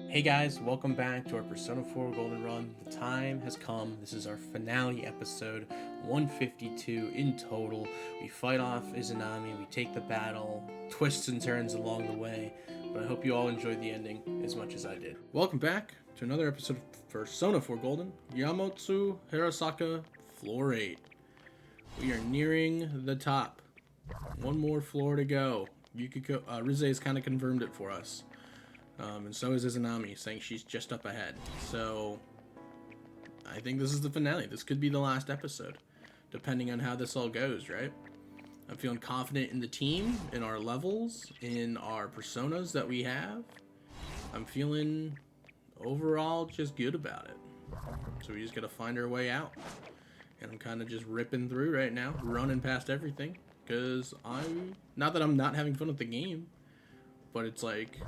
Hey guys, welcome back to our Persona 4 Golden Run. The time has come. This is our finale episode, 152 in total. We fight off Izanami, we take the battle, twists and turns along the way, but I hope you all enjoyed the ending as much as I did. Welcome back to another episode of Persona 4 Golden, Yamotsu Hirasaka Floor 8. We are nearing the top. One more floor to go. Yukiko, Rize has kind of confirmed it for us. And so is Izanami, saying she's just up ahead. So, I think this is the finale. This could be the last episode, depending on how this all goes, right? I'm feeling confident in the team, in our levels, in our personas that we have. I'm feeling overall just good about it. So we just gotta find our way out. And I'm kind of just ripping through right now, running past everything. Because not that I'm not having fun with the game, but it's like,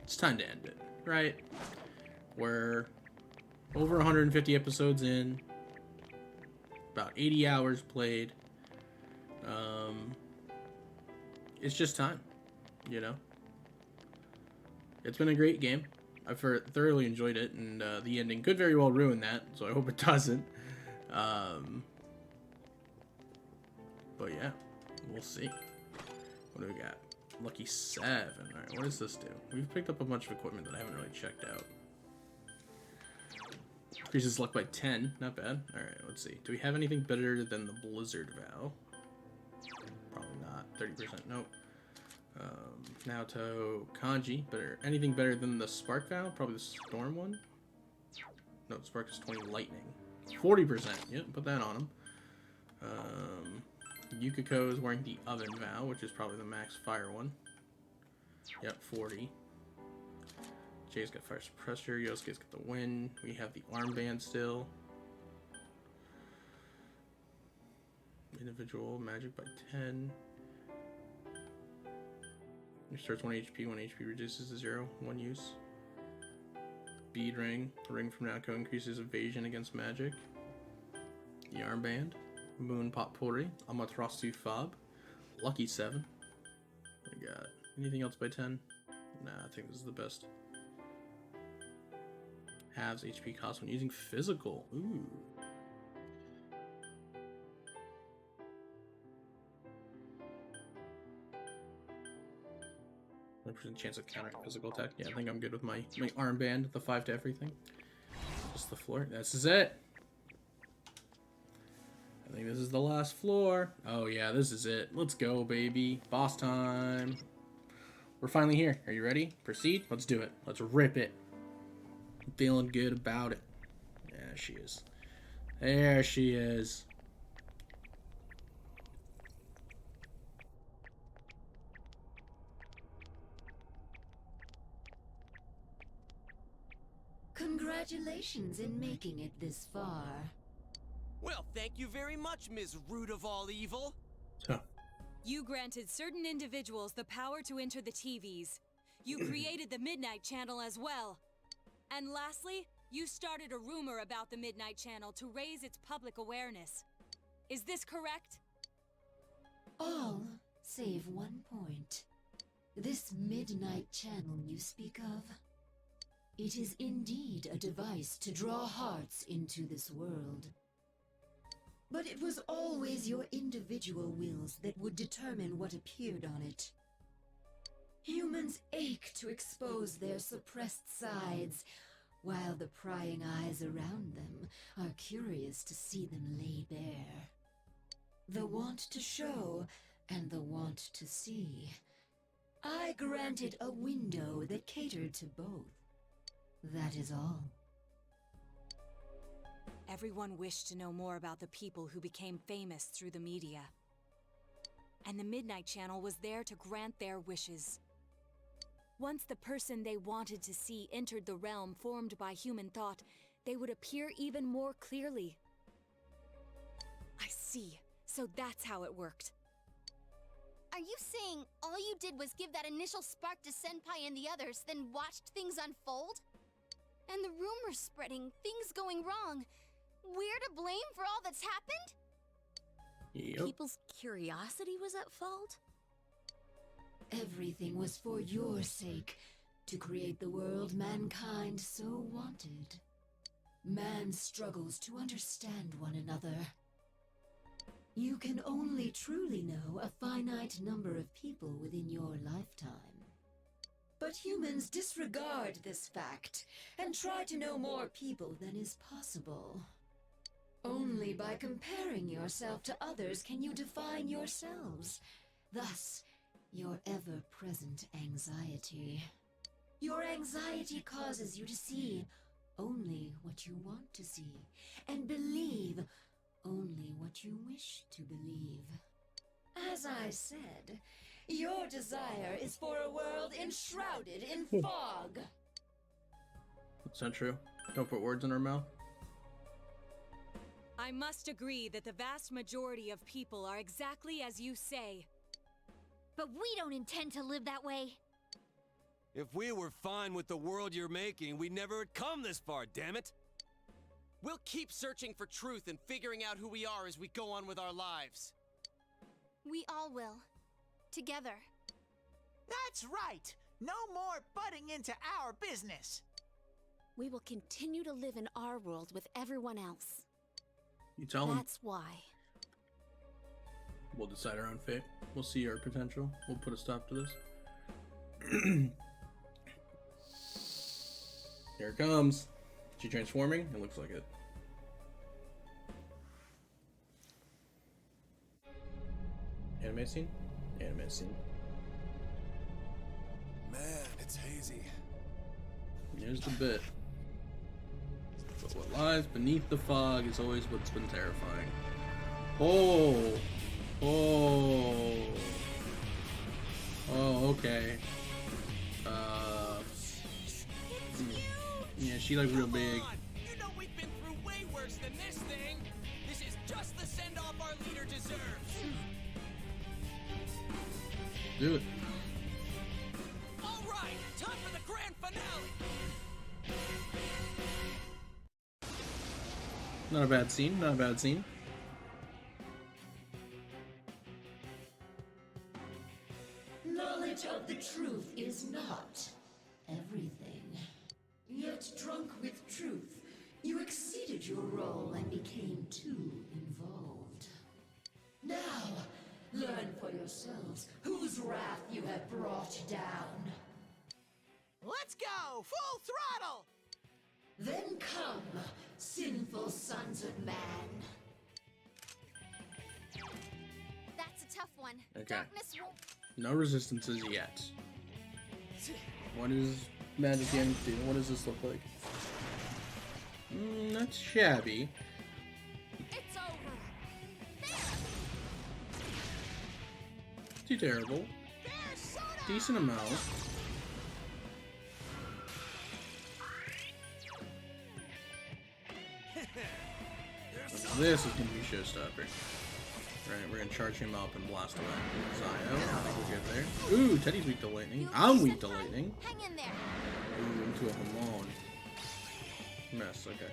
it's time to end it, right? We're over 150 episodes in, about 80 hours played. It's just time, you know? It's been a great game. I've thoroughly enjoyed it, and the ending could very well ruin that, so I hope it doesn't. But yeah, we'll see. What do we got? Lucky 7. Alright, what does this do? We've picked up a bunch of equipment that I haven't really checked out. Increases luck by 10. Not bad. Alright, let's see. Do we have anything better than the Blizzard Vow? Probably not. 30%. Nope. Naoto Kanji. Better. Anything better than the Spark Vow? Probably the Storm one? No, Spark is 20 Lightning. 40%. Yep, put that on him. Yukiko is wearing the Oven Vow, which is probably the max fire one. Yep, 40. Jay's got Fire Suppressor. Yosuke's got the Wind. We have the Armband still. Individual Magic by 10. Restarts 1 HP. 1 HP reduces to 0. 1 use. Bead Ring. Ring from Naoko increases evasion against magic. The Armband. Moon Potpourri, Amaterasu Fob, Lucky 7. We got anything else by 10? Nah, I think this is the best. Halves HP cost when using physical. Ooh. % chance of countering physical attack. Yeah, I think I'm good with my armband, the 5 to everything. Just the floor. This is it. I think this is the last floor. Oh yeah, this is it. Let's go, baby. Boss time. We're finally here. Are you ready? Proceed? Let's do it. Let's rip it. I'm feeling good about it. Yeah, she is. There she is. Congratulations in making it this far. Well, thank you very much, Ms. Root of all evil. Huh. You granted certain individuals the power to enter the TVs. You created the Midnight Channel as well. And lastly, you started a rumor about the Midnight Channel to raise its public awareness. Is this correct? All save one point. This Midnight Channel you speak of, it is indeed a device to draw hearts into this world. But it was always your individual wills that would determine what appeared on it. Humans ache to expose their suppressed sides, while the prying eyes around them are curious to see them lay bare. The want to show and the want to see. I granted a window that catered to both. That is all. Everyone wished to know more about the people who became famous through the media. And the Midnight Channel was there to grant their wishes. Once the person they wanted to see entered the realm formed by human thought, they would appear even more clearly. I see. So that's how it worked. Are you saying all you did was give that initial spark to Senpai and the others, then watched things unfold? And the rumors spreading, things going wrong. We're to blame for all that's happened? Yep. People's curiosity was at fault? Everything was for your sake, to create the world mankind so wanted. Man struggles to understand one another. You can only truly know a finite number of people within your lifetime. But humans disregard this fact and try to know more people than is possible. Only by comparing yourself to others can you define yourselves. Thus, your ever-present anxiety. Your anxiety causes you to see only what you want to see, and believe only what you wish to believe. As I said, your desire is for a world enshrouded in fog. That's not true. Don't put words in her mouth. I must agree that the vast majority of people are exactly as you say. But we don't intend to live that way. If we were fine with the world you're making, we never had come this far, damn it! We'll keep searching for truth and figuring out who we are as we go on with our lives. We all will. Together. That's right! No more butting into our business! We will continue to live in our world with everyone else. You tell them. That's why. We'll decide our own fate. We'll see our potential. We'll put a stop to this. Here it comes. She transforming? It looks like it. Anime scene? Anime scene. Man, it's hazy. Here's the bit. But what lies beneath the fog is always what's been terrifying. Oh! Oh! Oh, okay. Yeah, she like real big. Come on! You know we've been through way worse than this thing! This is just the send-off our leader deserves! Do it. Alright, time for the grand finale! Not a bad scene, not a bad scene. Knowledge of the truth is not everything. Yet drunk with truth, you exceeded your role and became too involved. Now, learn for yourselves whose wrath you have brought down. Let's go! Full throttle! Then come, sinful sons of man. That's a tough one. Okay. Darkness won't... No resistances yet. What is Magic Young do? What does this look like? That's shabby. It's over. Too terrible. There's soda! Decent amount. This is gonna be showstopper. Right, we're gonna charge him up and blast away. Zio, I think we'll get there. Ooh, Teddy's weak to lightning. You I'm okay, weak to Senpai? lightning. Hang in there. Ooh, into a Hamon. Mess, okay.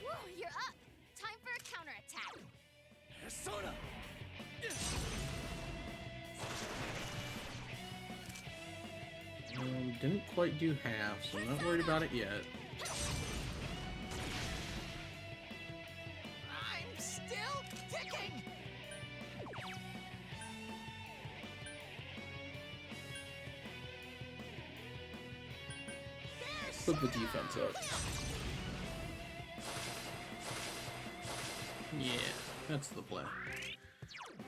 Woo, you're up. Time for a counterattack. Persona! Didn't quite do half, so I'm not worried about it yet. I'm still ticking! Put the defense up. Yeah, that's the play.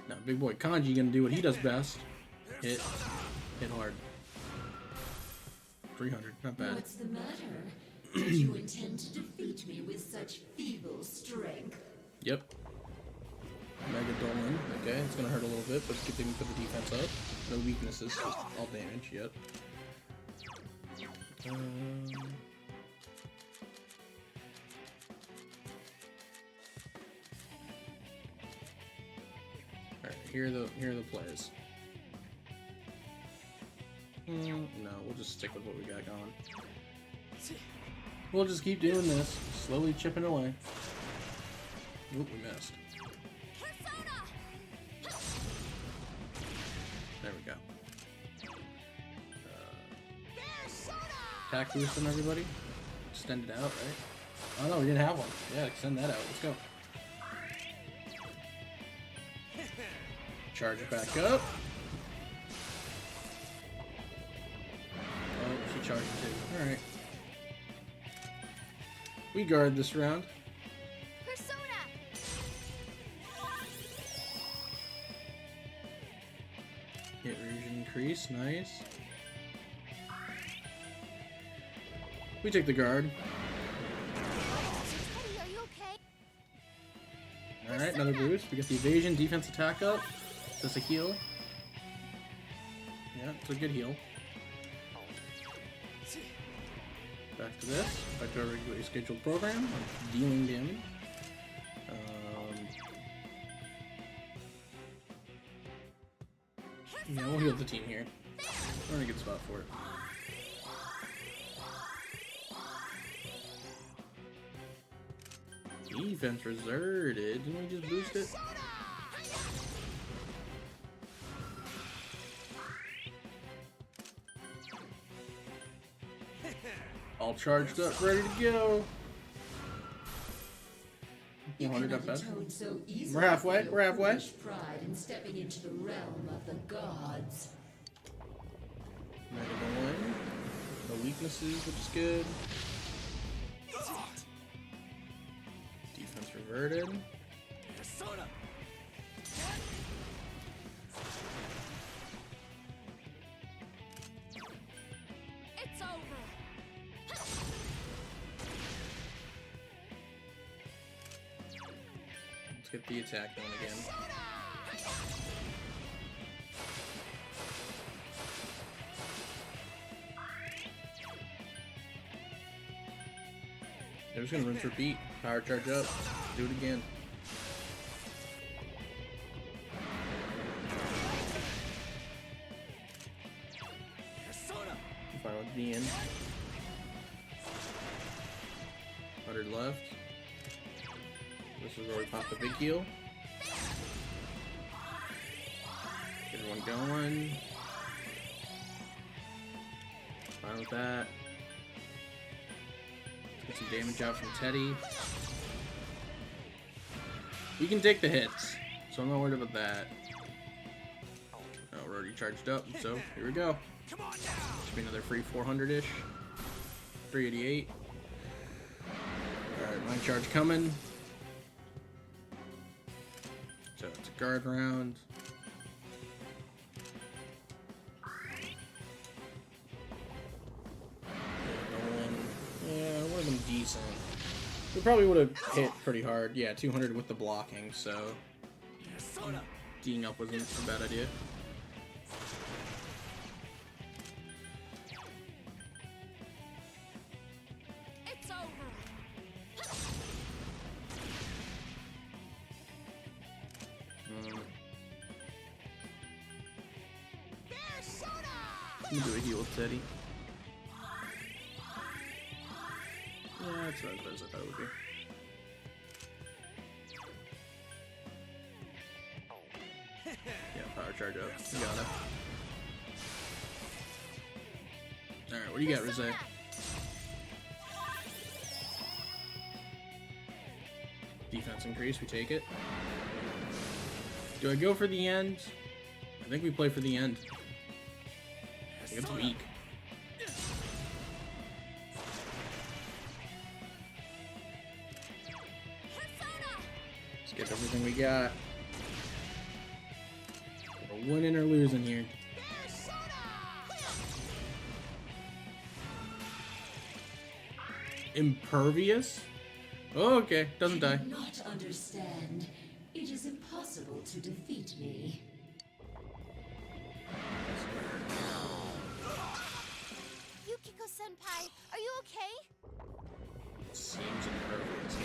Now, big boy Kanji gonna do what he does best. Hit hard. 300, not bad. What's the matter? Did you intend to defeat me with such feeble strength? Yep. Mega Dolan. Okay, it's gonna hurt a little bit, but good thing we put the defense up. No weaknesses, just all damage. Yep. Alright, here are the plays. No, we'll just stick with what we got going. We'll just keep doing this, slowly chipping away. Oop, we missed. Persona! There we go. Attack boost on everybody. Extend it out, right? Oh no, we didn't have one. Yeah, extend that out. Let's go. Charge it back up. Oh, she charged too. Alright. We guard this round. Persona! Hit region increase, nice. We take the guard. Teddy, are you okay? Alright, another boost. We get the evasion, defense, attack up. That's a heal. Yeah, it's a good heal. Back to this. Back to our regularly scheduled program. Dealing damage. Yeah, we'll heal the team here. We're in a good spot for it. Defense reserved. Didn't we just boost it? All charged up, ready to go. 100 up best. We're halfway. We're halfway. Pride in stepping into the realm of the gods. -1. No weaknesses, which is good. Defense reverted. Persona! It's over. Let's get the attack going again. They're just gonna rinse repeat. Power charge up. Do it again. Persona! Fine with the end. 100 left. This is where we pop the big heal. Get everyone going. Fine with that. Get some damage out from Teddy. We can take the hits, so I'm not worried about that. Oh, we're already charged up, so here we go. Come on now! Should be another free 400-ish. 388. Alright, mind charge coming. So it's a guard round. Yeah, would have been decent. We probably would have hit pretty hard. Yeah, 200 with the blocking, so Persona! D'ing up wasn't a bad idea. It's over. Let me do a heal with Teddy. Yeah, that's not as bad as I thought it would be. Yeah, power charge up. You got it. Alright, what do you got, Rosé? Defense increase, we take it. Do I go for the end? I think we play for the end. I think it's weak. Let's get everything we got. We're winning or losing here. Impervious? Oh, okay. Doesn't die. Do not understand. It is impossible to defeat me. Yukiko-senpai, are you okay? Seems impervious.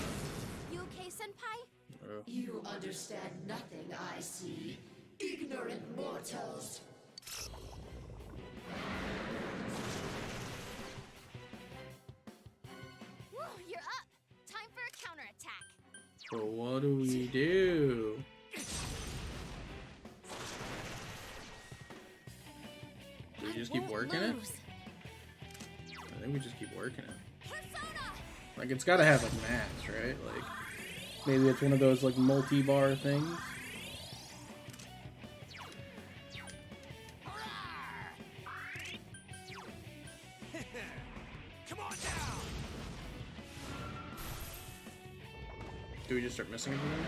You okay, senpai? Oh. You understand nothing, I see. Ignorant mortals. Woo, you're up! Time for a counterattack. But what do we do? Do we just keep working it? I think We just keep working it. Like, it's gotta have, like, max, right? Like, maybe it's one of those, like, multi-bar things. Come on down. Do we just start missing everything?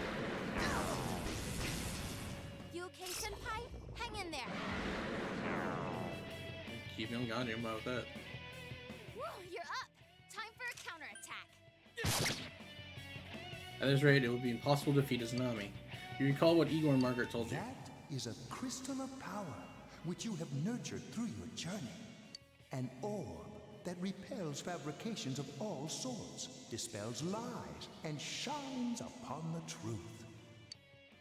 You okay, Senpai? Hang in there. Keep me on goddamn about that. Woo, you're up. Time for a counterattack. At this rate, it would be impossible to defeat Izanami. You recall what Igor and Margaret told you. That is a crystal of power, which you have nurtured through your journey. An orb that repels fabrications of all sorts, dispels lies, and shines upon the truth.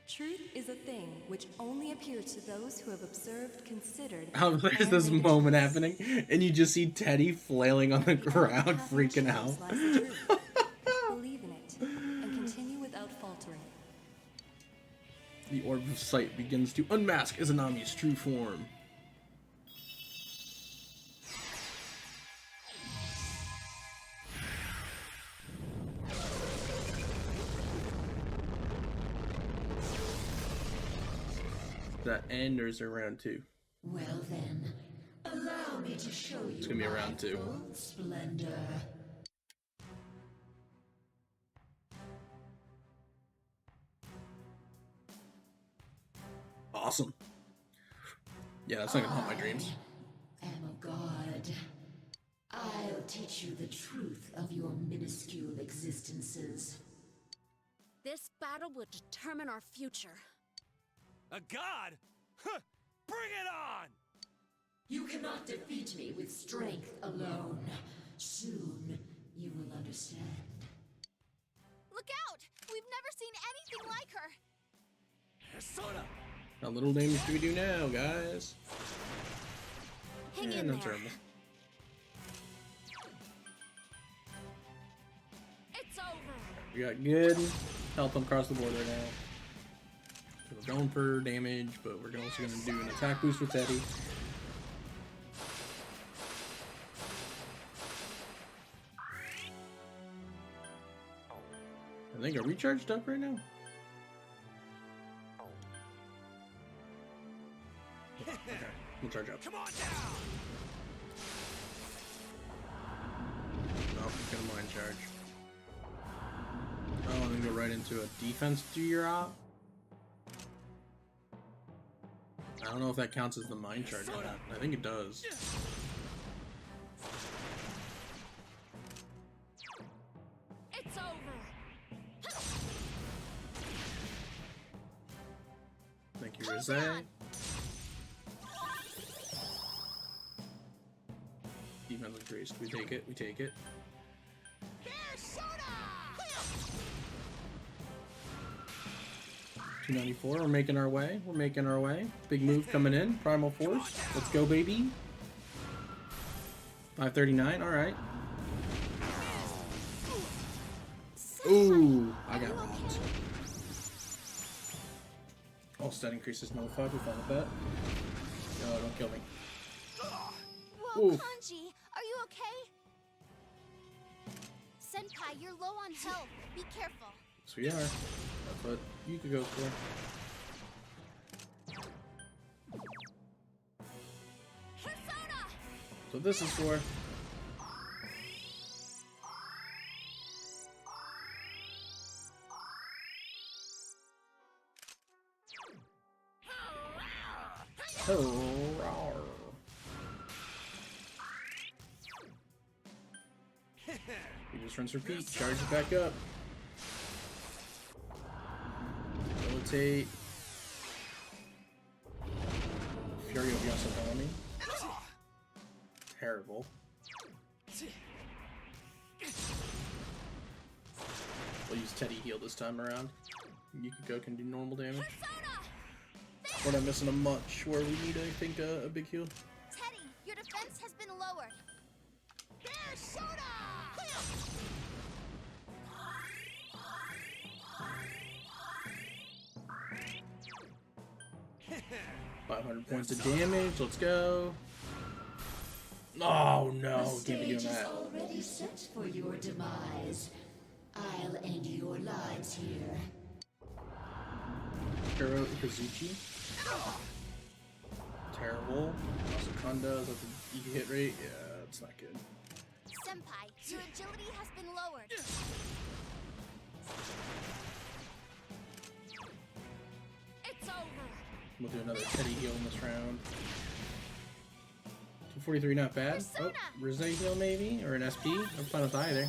Truth is a thing which only appears to those who have observed, considered. There's and this made a moment choice. happening, and you just see Teddy flailing on the ground, Path of freaking choice out. lies the truth. Believe in it and continue without faltering. The Orb of Sight begins to unmask Izanami's true form. Does that end, or is there round two? Well then, allow me to show you It's gonna be a round two. full splendor. Awesome. Yeah, that's not gonna haunt my dreams. I am a god. I'll teach you the truth of your minuscule existences. This battle will determine our future. A god? Huh. Bring it on! You cannot defeat me with strength alone. Soon, you will understand. Look out! We've never seen anything like her. Persona! How little damage do we do now, guys? Hang Yeah, in no there. terrible. It's over. We got good health across the board right now. So we're going for damage, but we're also going to do an attack boost with Teddy. I think, are we charged up right now? Okay, we'll charge up. Come on down! Oh, he's gonna mind charge. Oh, and then go right into a defense to your op. I don't know if that counts as the mind charge or not. I think it does. It's over. Thank you, Rizé. Defense increased. We take it. We take it. Persona! 294. We're making our way. We're making our way. Big move coming in. Primal Force. Let's go, baby. 539. All right. Ooh, I got rocked. All stat increases nullified. We're fine with that. No, don't kill me. Whoa, Oof. Kanji, are you okay? Senpai, you're low on health. Be careful. Yes, we are. That's what you could go for. Persona! That's what this is for. Oh, we just rinse repeat, charge it back up. Facilitate. Fury of Yasunami. Terrible. We'll use Teddy Heal this time around. Yukiko can do normal damage. We're not missing a much where we need, I think, a big heal. Teddy, your defense has been lowered. Persona! 500 points of damage. Let's go. Oh The no, can't be stage doing is that. already set for your demise. I'll end your lives here. Hiro Ikazuchi. Terrible. Masakanda, is that the E hit rate? Yeah, that's not good. Senpai, your agility has been lowered. It's over. We'll do another Teddy heal in this round. 243, not bad. Oh, Rise heal maybe? Or an SP? I'm fine with either.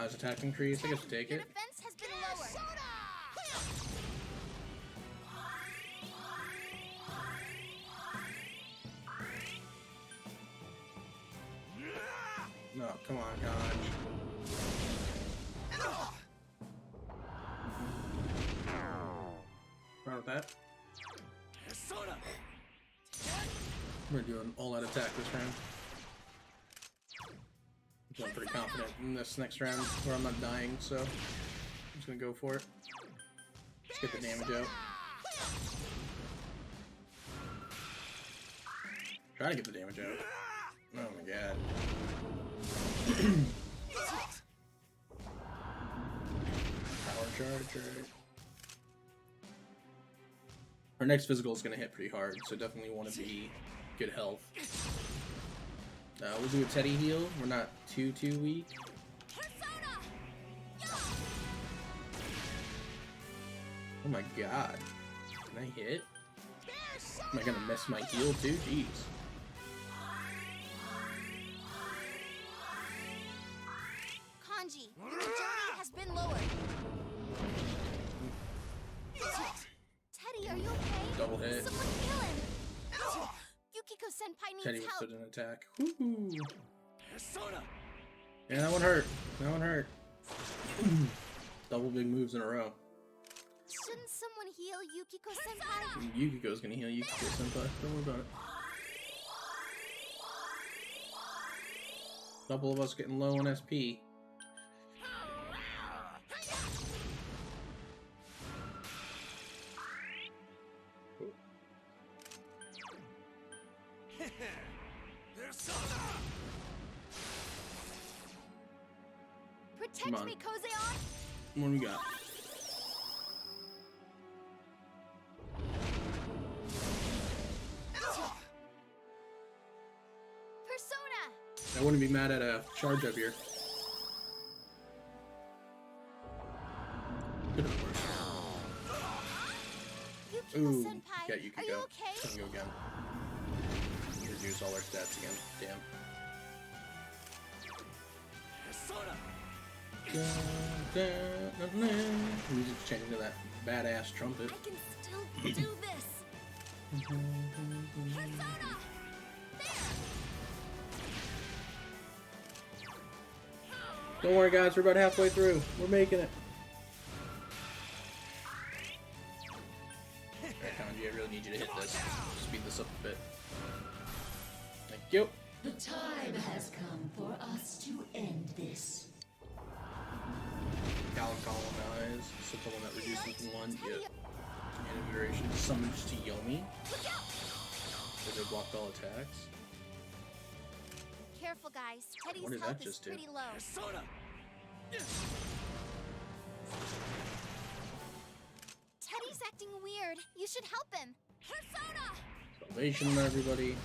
His attack increase, I guess we'll take Your it. defense has been lowered. No, come on, God. Fine with that. We're gonna do an all-out attack this round. I'm feeling pretty confident in this next round where I'm not dying, so I'm just gonna go for it. Just get the damage out. Try to get the damage out. Oh my god. Power charge, right? Our next physical is gonna hit pretty hard, so definitely want to be good health. We'll do a Teddy heal. We're not too weak. Oh my god. Can I hit? Am I gonna miss my heal too? Jeez. Kanji, your agility has been lowered. Teddy, are you okay? Double hit. Someone heal him. Yukiko-senpai needs Teddy help. withstood an attack. Woohoo! Yeah, that one hurt. That one hurt. Double big moves in a row. Shouldn't someone heal Yukiko-senpai? Yukiko's gonna heal Yukiko Senpai. Don't worry about it. Couple of us getting low on SP. Come Protect on. me, Kozeon! What do we got? Persona! I wouldn't be mad at a charge up here. Ooh, Yukiko-senpai, got Yukiko. are you okay? Let's go again. Reduce all our stats again. Damn. Music changing to that badass trumpet. I can still do this! Persona! Don't worry guys, we're about halfway through. We're making it. Alright, Kanji, I really need you to hit this. Speed this up a bit. Thank you. The time has come for us to end this. Gal Colonize. So the one that reduces from 1. Yep. And duration summons to Yomi. Does it block all attacks? Careful, guys. Teddy's What did health that is just do? pretty low. Teddy's acting weird. You should help him. Persona! Salvation, everybody.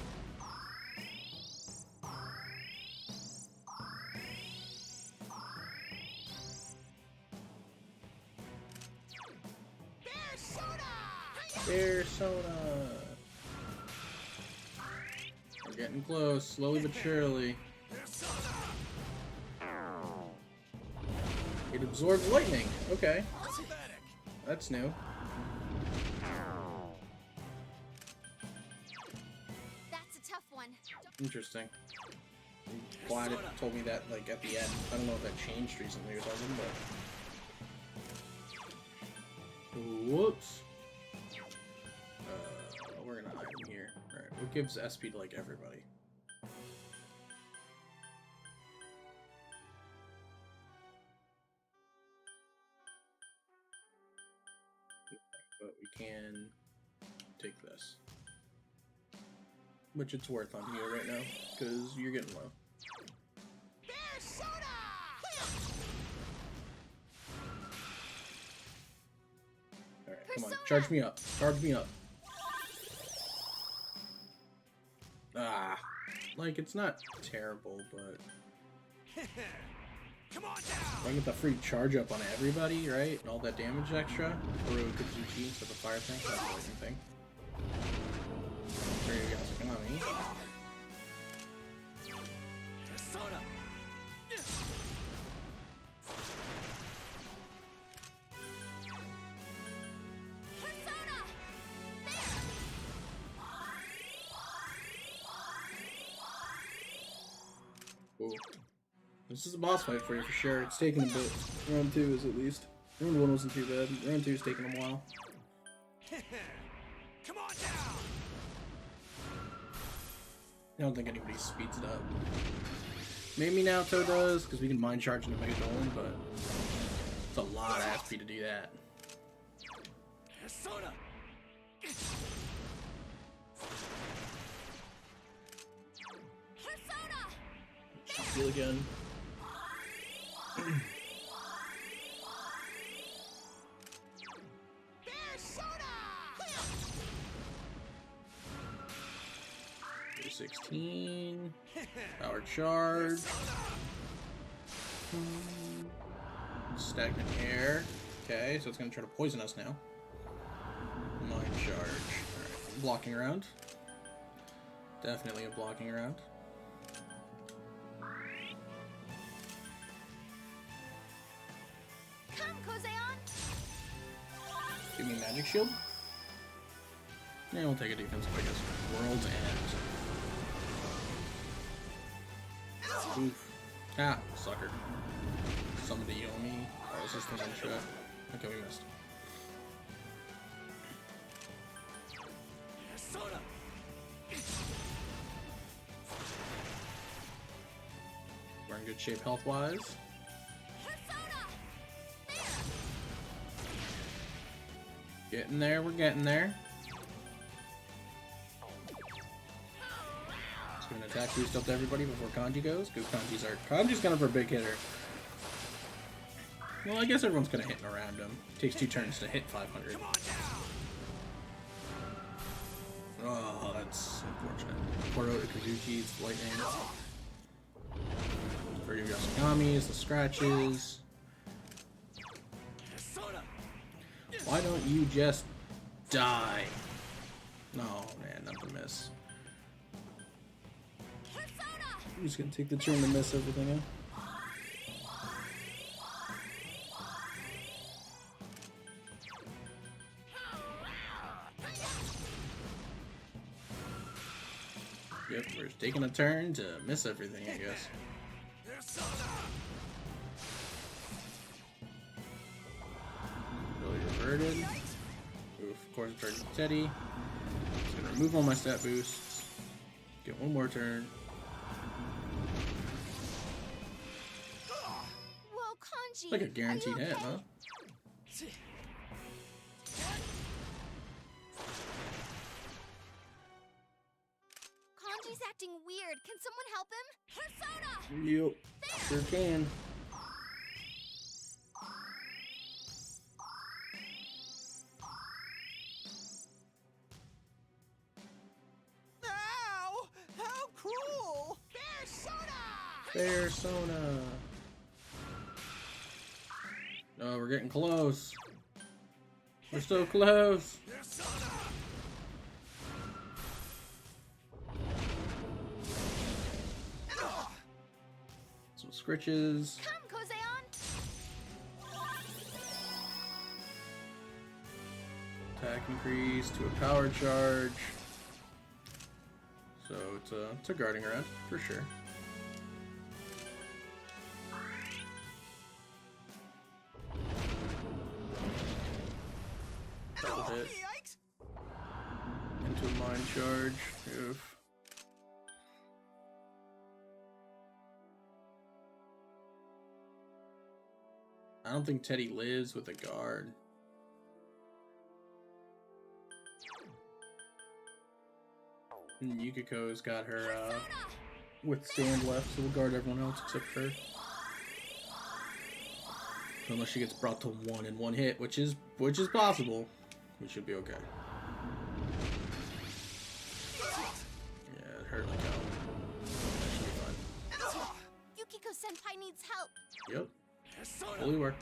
Bear soda. We're getting close, slowly but surely. It absorbs lightning. Okay, that's new. That's a tough one. Interesting. I'm glad it told me that like at the end. I don't know if that changed recently or something, but whoops. We're gonna hide him here. Alright, what gives SP to like everybody? But we can take this. which it's worth on you right now, because you're getting low. Bear soda! Alright, come on, charge me up. Charge me up. Ah, like, it's not terrible, but... Come on If down! I get the free charge up on everybody, right? And all that damage extra. Or Kazuchi instead of the fire tank, that's the same thing. There you go, Sakami. Persona! Persona! Ooh. This is a boss fight for you for sure. It's taking a bit. Round 2 is at least. Round 1 wasn't too bad. Round 2 is taking a while. Come on down! I don't think anybody speeds it up. Maybe Naoto does, because we can mind charge into Mega Dolan, but it's a lot of SP to do that. Persona! Persona! Heal again. Bear soda! 16. Power charge. Stagnant air. Okay, so it's gonna try to poison us now. Mind charge. Alright, blocking around. Definitely a blocking round. Come, Kozeon! Give me magic shield. Yeah, we'll take a defensive, I guess. World's End. Oof. Ah, sucker. Summon the Yomi. Oh, this is the one shot. Okay, we missed. Persona! We're in good shape health-wise. Persona! Getting there, we're getting there. Let's give an attack boost up to everybody before Kanji goes, because Kanji's kind of our big hitter. Well, I guess everyone's kind of hitting around him. Takes 2 turns to hit 500. Come on down! Oh, that's unfortunate. Pour out Kazuchi, it's lightning. For your Yasukami's, the scratches. Persona! Why don't you just die? No, man, not the miss. Persona! I'm just gonna take the turn to miss everything, huh? Yep, we're just taking a turn to miss everything, I guess. Persona! Really reverted. Oof, of course, it's charging Teddy. Just gonna remove all my stat boosts. Get one more turn. Whoa, Kanji! It's like a guaranteed are you hit, okay? huh? Kanji's acting weird. Can someone help him? Persona! Yep, sure can. Ow! How cruel! Bear soda! Persona. Oh, we're getting close. We're so close. Persona! Some scritches. Come, Kozeon! Attack increase to a power charge. So it's a guarding around for sure. Double hit Yikes! into a mind charge. Oof. I don't think Teddy lives with a guard. And Yukiko's got her withstand left, so we'll guard everyone else except her. So unless she gets brought to 1 in 1 hit, which is possible, we should be okay. Yeah, it hurt like hell. That should be fine. Yukiko Senpai needs help. Yep. Fully work.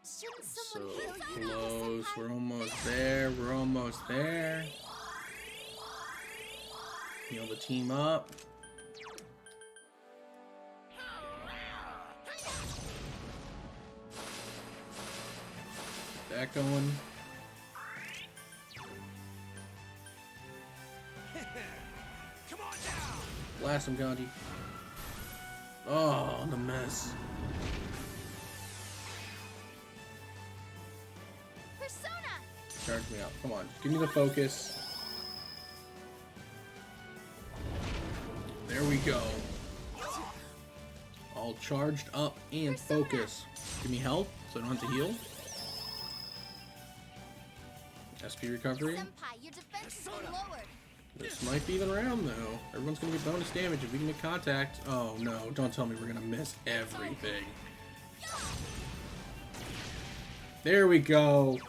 Shouldn't So someone heal Yukiko close. Senpai? We're almost there. We're almost there. Heal the team up. Get that going. Come on down! Blast him, Gandhi. Oh, the mess. Persona! Charge me up. Come on. Give me the focus. There we go. All charged up and focus. Give me health so I don't have to heal. SP recovery. Senpai, your defense has been lowered. This might be the round though. Everyone's gonna get bonus damage if we can make contact. Oh no, don't tell me we're gonna miss everything. There we go.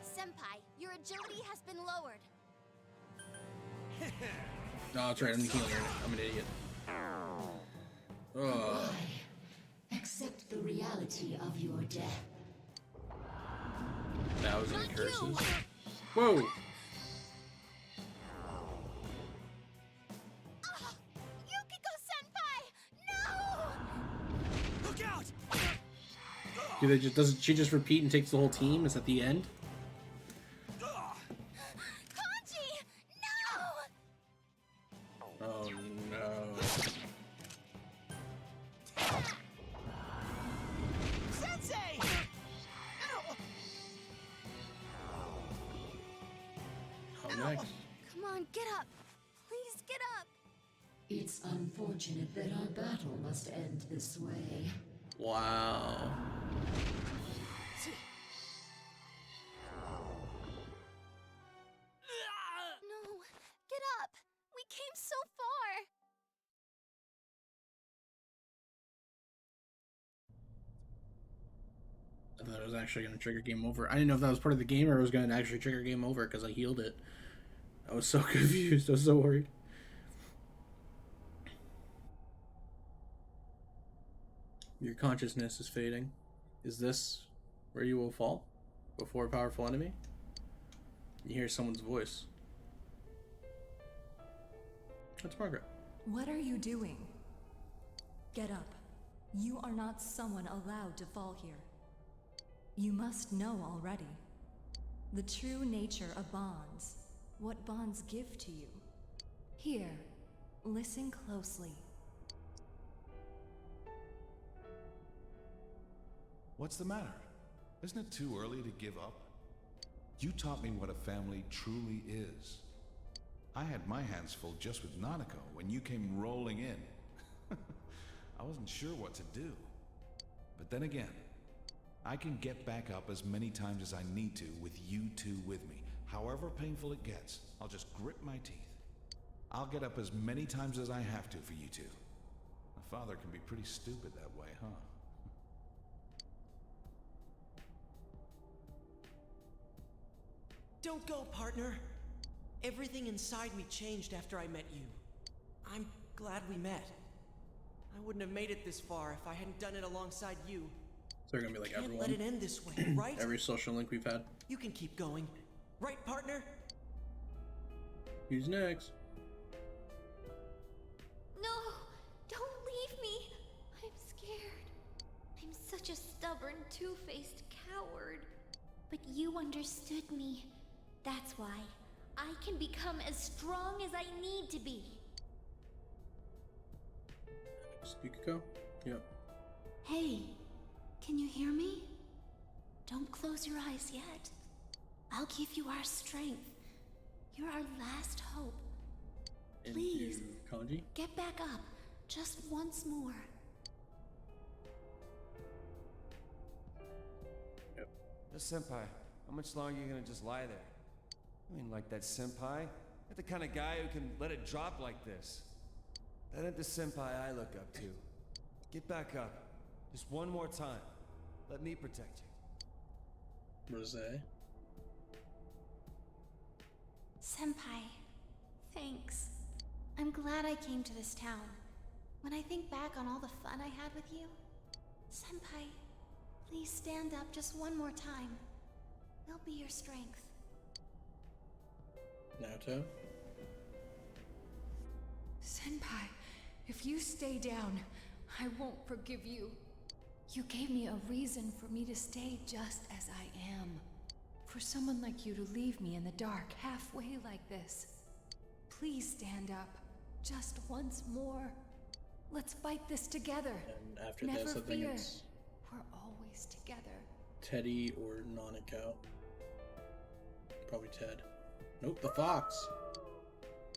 Senpai, your agility has been lowered. No, that's right, I'm the healer. I'm an idiot. Oh. Accept the reality of your death. 1,000 curses. Whoa! Yukiko Senpai! No! Look out! Do they just, doesn't she just repeat and takes the whole team? Is that the end? Kanji! No! Oh no. Sensei! How next? Come on, get up! Please get up! It's unfortunate that our battle must end this way. Wow. No, get up! We came so far! I thought it was actually going to trigger game over. I didn't know if that was part of the game or it was going to actually trigger game over because I healed it. I was so confused. I was so worried. Your consciousness is fading. Is this where you will fall before a powerful enemy? You hear someone's voice. That's Margaret. What are you doing? Get up. You are not someone allowed to fall here. You must know already. The true nature of bonds. What bonds give to you. Here, listen closely. What's the matter? Isn't it too early to give up? You taught me what a family truly is. I had my hands full just with Nanako when you came rolling in. I wasn't sure what to do. But then again, I can get back up as many times as I need to with you two with me. However painful it gets, I'll just grit my teeth. I'll get up as many times as I have to for you two. My father can be pretty stupid that way, huh? Don't go, partner. Everything inside me changed after I met you. I'm glad we met. I wouldn't have made it this far if I hadn't done it alongside you. So they're going to be like Can't everyone. let it end this way, right? Every social link we've had. You can keep going. Right, partner? Who's next? No! Don't leave me! I'm scared. I'm such a stubborn, two-faced coward. But you understood me. That's why. I can become as strong as I need to be. Yukiko? Yep. Hey, can you hear me? Don't close your eyes yet. I'll give you our strength. You're our last hope. Please, Into Kanji? get back up. Just once more. Senpai, how much longer are you gonna just lie there? I mean, like that senpai? You're the kind of guy who can let it drop like this. That ain't the senpai I look up to. Get back up. Just one more time. Let me protect you. Rose. Senpai, thanks. I'm glad I came to this town. When I think back on all the fun I had with you, Senpai, please stand up just one more time. I'll be your strength. Naoto. Senpai, if you stay down, I won't forgive you. You gave me a reason for me to stay just as I am. For someone like you to leave me in the dark halfway like this. Please stand up. Just once more. Let's fight this together. And after Never this, I think fear. it's We're always together. Teddy or Nanako. Probably Ted. Nope, the fox.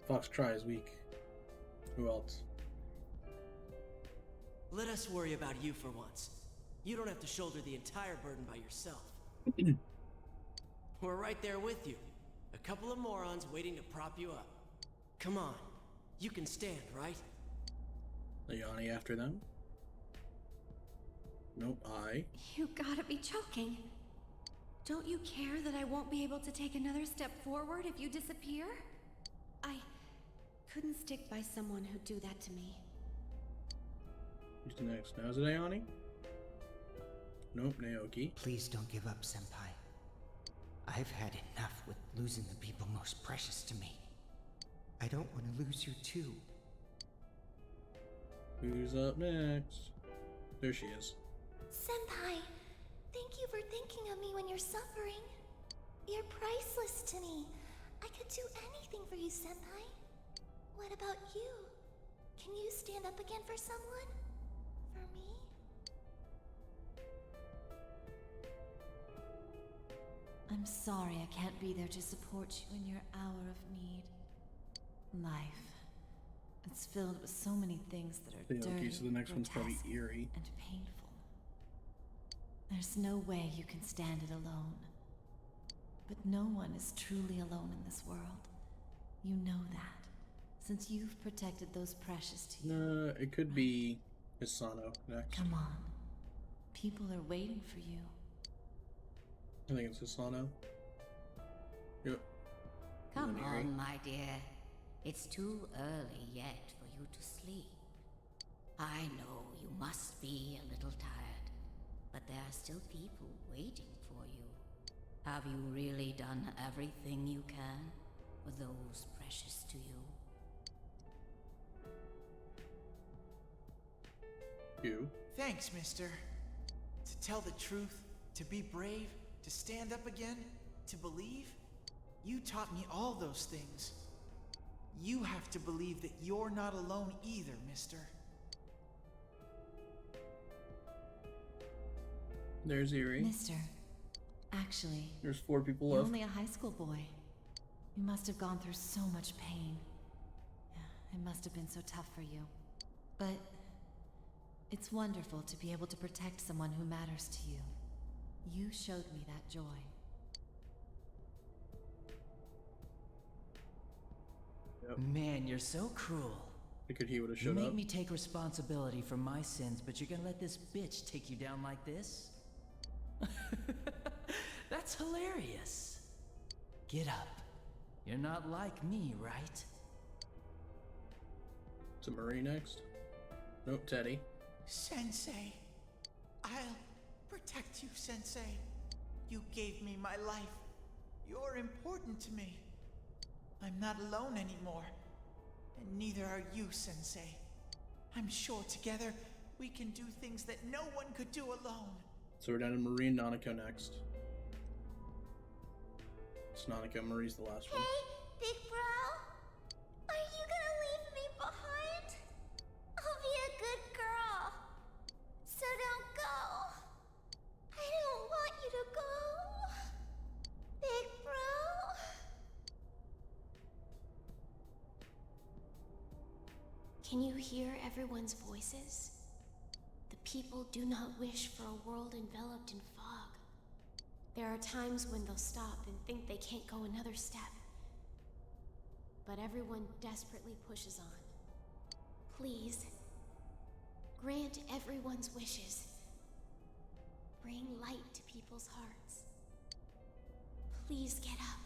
Fox cry is weak. Who else? Let us worry about you for once. You don't have to shoulder the entire burden by yourself. We're right there with you. A couple of morons waiting to prop you up. Come on. You can stand, right? Ayane after them. Nope, I. You gotta be joking. Don't you care that I won't be able to take another step forward if you disappear? I couldn't stick by someone who'd do that to me. Who's the next? Now is it Ayane? Nope, Naoki. Please don't give up, Senpai. I've had enough with losing the people most precious to me. I don't want to lose you too. Who's up next? There she is. Senpai, thank you for thinking of me when you're suffering. You're priceless to me. I could do anything for you, Senpai. What about you? Can you stand up again for someone? For me? I'm sorry I can't be there to support you in your hour of need. Life. It's filled with so many things that are dirty, Okay, so the next one's probably grotesque, Eerie. and painful. There's no way you can stand it alone. But no one is truly alone in this world. You know that, since you've protected those precious to you. It could be Hisano next. Come on. People are waiting for you. I think it's Hisano. Yep. Come And then Eerie. on, my dear. It's too early yet for you to sleep. I know you must be a little tired, but there are still people waiting for you. Have you really done everything you can for those precious to you? You. Thanks, mister. To tell the truth, to be brave, to stand up again, to believe. You taught me all those things. You have to believe that you're not alone either, mister. There's Eerie. Mister, actually, There's 4 people you're left. only a high school boy. You must have gone through so much pain. Yeah, it must have been so tough for you. But it's wonderful to be able to protect someone who matters to you. You showed me that joy. Man, you're so cruel. Figured he would have You showed made up. me take responsibility for my sins, but you're gonna let this bitch take you down like this? That's hilarious. Get up. You're not like me, right? Is it Marie next? Nope, Teddy. Sensei. I'll protect you, Sensei. You gave me my life. You're important to me. I'm not alone anymore. And neither are you, Sensei. I'm sure together we can do things that no one could do alone. So we're down to Marie and Nanako next. It's Nanako, Marie's the last one. Big bro? Are you gonna leave me behind? I'll be a good girl. So don't go. I don't want you to go. Big bro? Can you hear everyone's voices? The people do not wish for a world enveloped in fog. There are times when they'll stop and think they can't go another step. But everyone desperately pushes on. Please, grant everyone's wishes. Bring light to people's hearts. Please get up.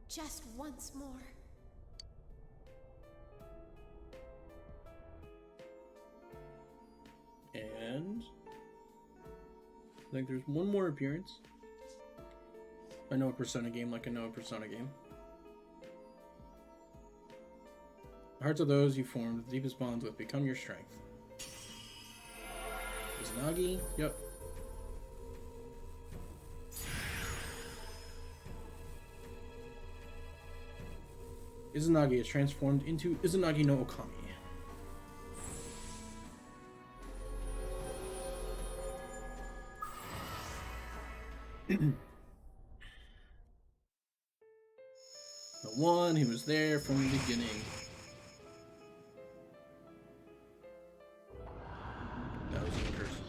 Just once more. And I think there's one more appearance. I know a Persona game like I know a Persona game. The hearts of those you formed the deepest bonds with become your strength. Izanagi? Yep. Izanagi is transformed into Izanagi no Okami. The one who was there from the beginning. That was in person.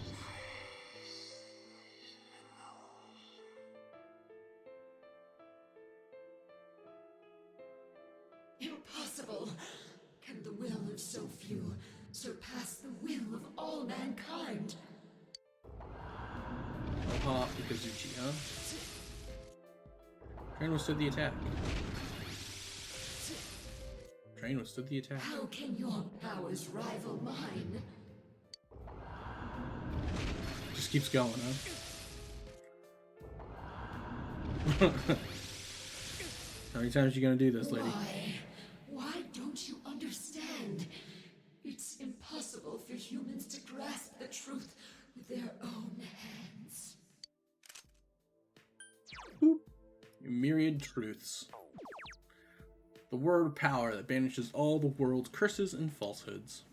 Impossible! Can the will of so few surpass the will of all mankind? Ikazuchi, huh? Train withstood the attack. Train withstood the attack. How can your powers rival mine? Just keeps going, huh? How many times are you gonna do this, lady? Why don't you understand? It's impossible for humans to grasp the truth with their own hands. Boop. Myriad truths. The word power that banishes all the world's curses and falsehoods.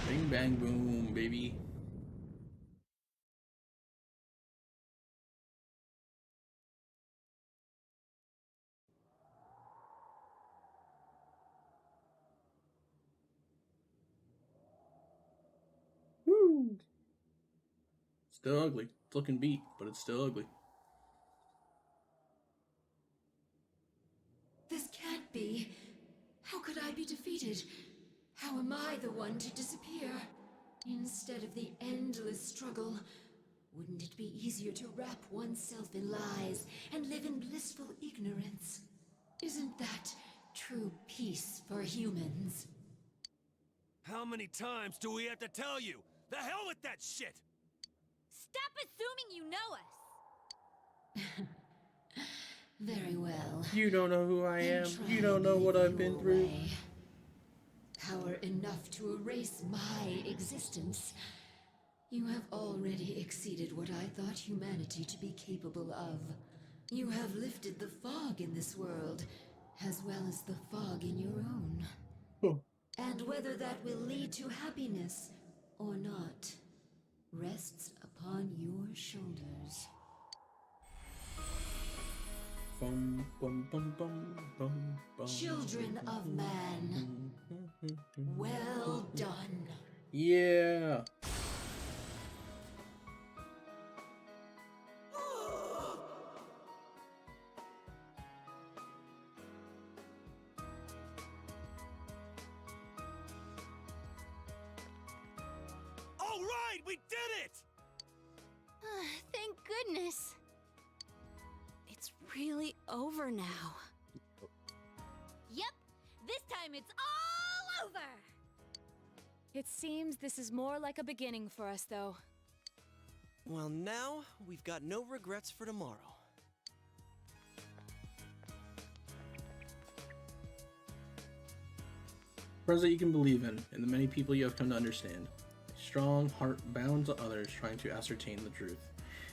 Bing bang boom, baby. Woo! Still ugly. It's looking beat, but it's still ugly. This can't be. How could I be defeated? How am I the one to disappear? Instead of the endless struggle, wouldn't it be easier to wrap oneself in lies and live in blissful ignorance? Isn't that true peace for humans? How many times do we have to tell you? The hell with that shit! Stop assuming you know us! Very well. You don't know who I am. You don't know what I've been through. Power enough to erase my existence. You have already exceeded what I thought humanity to be capable of. You have lifted the fog in this world, as well as the fog in your own. Oh. And whether that will lead to happiness or not, rests upon your shoulders. Bum, bum, bum, bum, bum, bum. Children of man, well done. Yeah. All right, we did it! Thank goodness. It's really over now. Yep, this time it's all over! It seems this is more like a beginning for us, though. Well, now we've got no regrets for tomorrow. Friends that you can believe in, and the many people you have come to understand. A strong heart bound to others trying to ascertain the truth.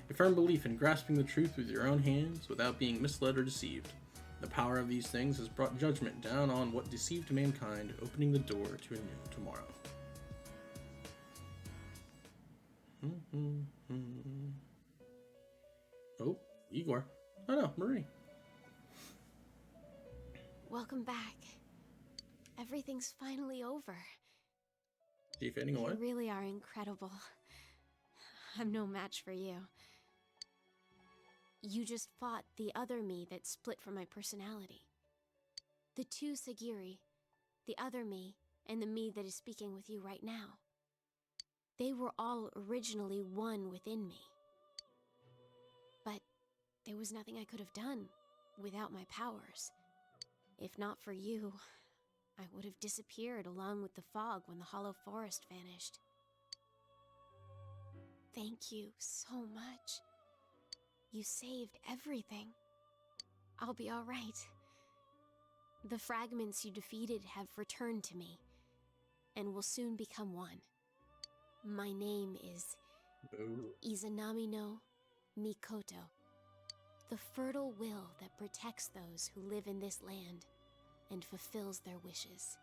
A firm belief in grasping the truth with your own hands without being misled or deceived. The power of these things has brought judgment down on what deceived mankind, opening the door to a new tomorrow. Oh, Igor. Oh no, Marie. Welcome back. Everything's finally over. Are you fading away? You really are incredible. I'm no match for you. You just fought the other me that split from my personality. The two Sagiri, the other me, and the me that is speaking with you right now. They were all originally one within me. But there was nothing I could have done without my powers. If not for you, I would have disappeared along with the fog when the Hollow Forest vanished. Thank you so much. You saved everything. I'll be all right. The fragments you defeated have returned to me, and will soon become one. My name is Izanami no Mikoto, the fertile will that protects those who live in this land and fulfills their wishes.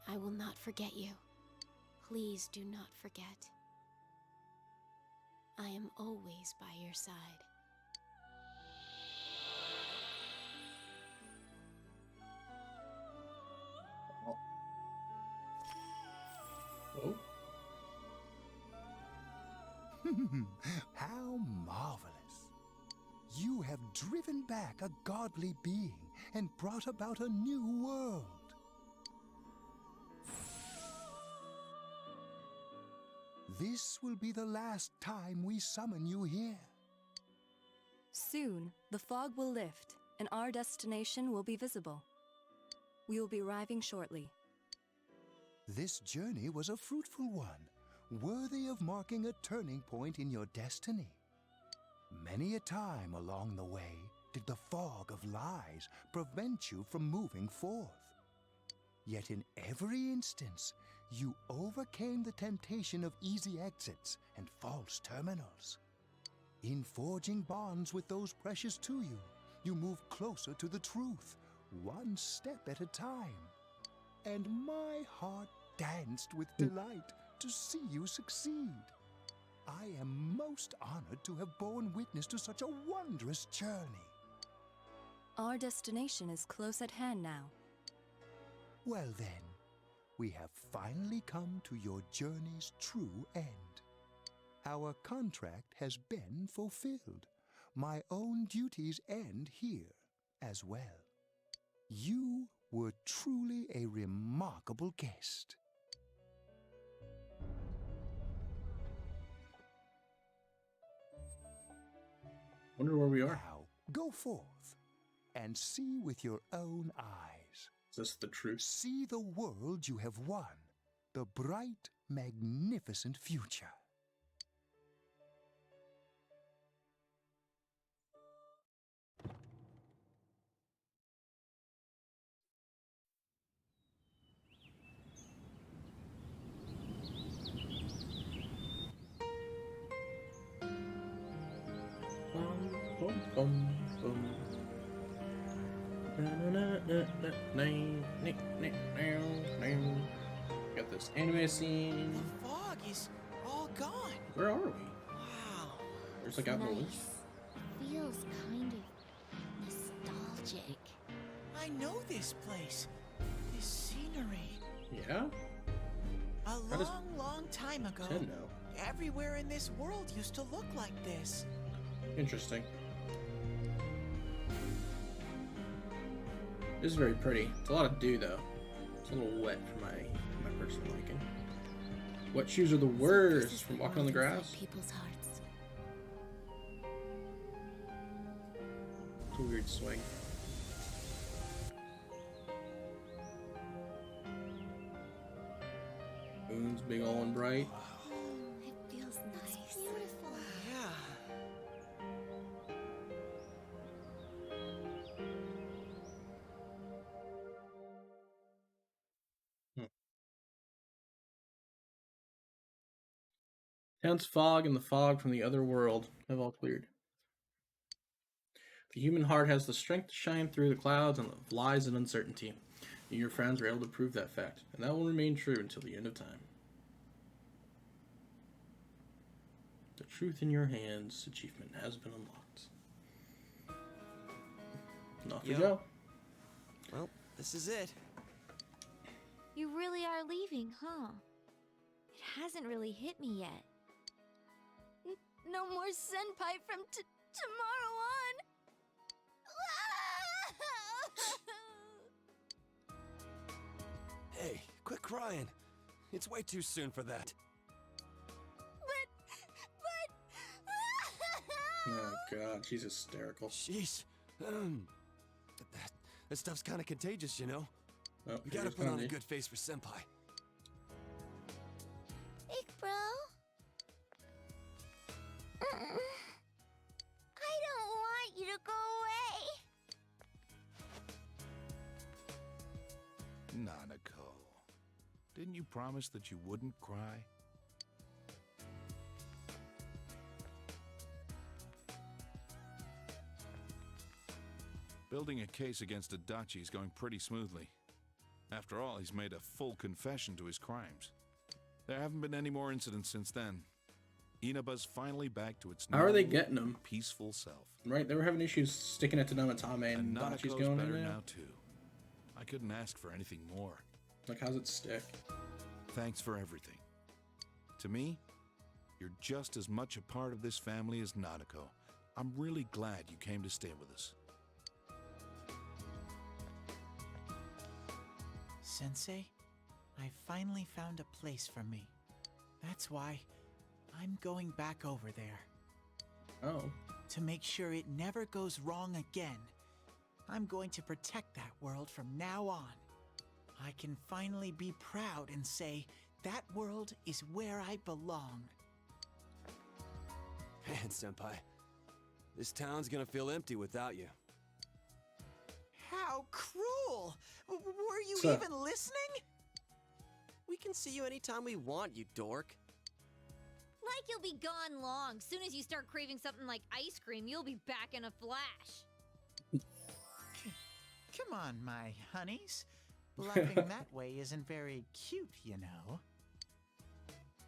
I will not forget you. Please do not forget. I am always by your side. Oh. How marvelous. You have driven back a godly being and brought about a new world. This will be the last time we summon you here. Soon, the fog will lift, and our destination will be visible. We will be arriving shortly. This journey was a fruitful one, worthy of marking a turning point in your destiny. Many a time along the way did the fog of lies prevent you from moving forth. Yet in every instance, you overcame the temptation of easy exits and false terminals. In forging bonds with those precious to you, you moved closer to the truth, one step at a time. And my heart danced with delight to see you succeed. I am most honored to have borne witness to such a wondrous journey. Our destination is close at hand now. Well then, we have finally come to your journey's true end. Our contract has been fulfilled. My own duties end here as well. You were truly a remarkable guest. Wonder where we are. Now, go forth and see with your own eyes. Is this the truth? See the world you have won, the bright, magnificent future. Got this anime scene. The fog is all gone. Where are we? Wow. There's like out in the woods. Feels kind of nostalgic. I know this place. This scenery. Yeah? A How does long time ago, Ten know? everywhere in this world used to look like this. Interesting. This is very pretty. It's a lot of dew though. It's a little wet for my personal liking. Wet shoes are the worst from walking on the grass. People's hearts. It's a weird swing. Moon's big all and bright. It feels nice. It's beautiful. Yeah. Dense fog and the fog from the other world have all cleared. The human heart has the strength to shine through the clouds and lies and uncertainty. You and your friends were able to prove that fact, and that will remain true until the end of time. The truth in your hands achievement has been unlocked. And off we go. Well, this is it. You really are leaving, huh? It hasn't really hit me yet. No more senpai from tomorrow on. Hey, quit crying. It's way too soon for that. Oh god, she's hysterical. Jeez. That stuff's kind of contagious, you know? Oh, we gotta put on a good face for Senpai. Big bro? I don't want you to go away. Nanako, didn't you promise that you wouldn't cry? Building a case against Adachi is going pretty smoothly. After all, he's made a full confession to his crimes. There haven't been any more incidents since then. Inaba's finally back to its How are they getting him? Peaceful self. Right, they were having issues sticking it to Namatame, and Dachi's Nanako's going better in there. now too. I couldn't ask for anything more. Like, how's it stick? Thanks for everything. To me, you're just as much a part of this family as Nanako. I'm really glad you came to stay with us. Sensei, I finally found a place for me. That's why I'm going back over there. Oh. To make sure it never goes wrong again. I'm going to protect that world from now on. I can finally be proud and say, that world is where I belong. Man, Senpai, this town's gonna feel empty without you. How cruel! Were you Sir. even listening? We can see you anytime we want, you dork. Like you'll be gone long. Soon as you start craving something like ice cream, you'll be back in a flash. Come on, my honeys. Bluffing that way isn't very cute, you know.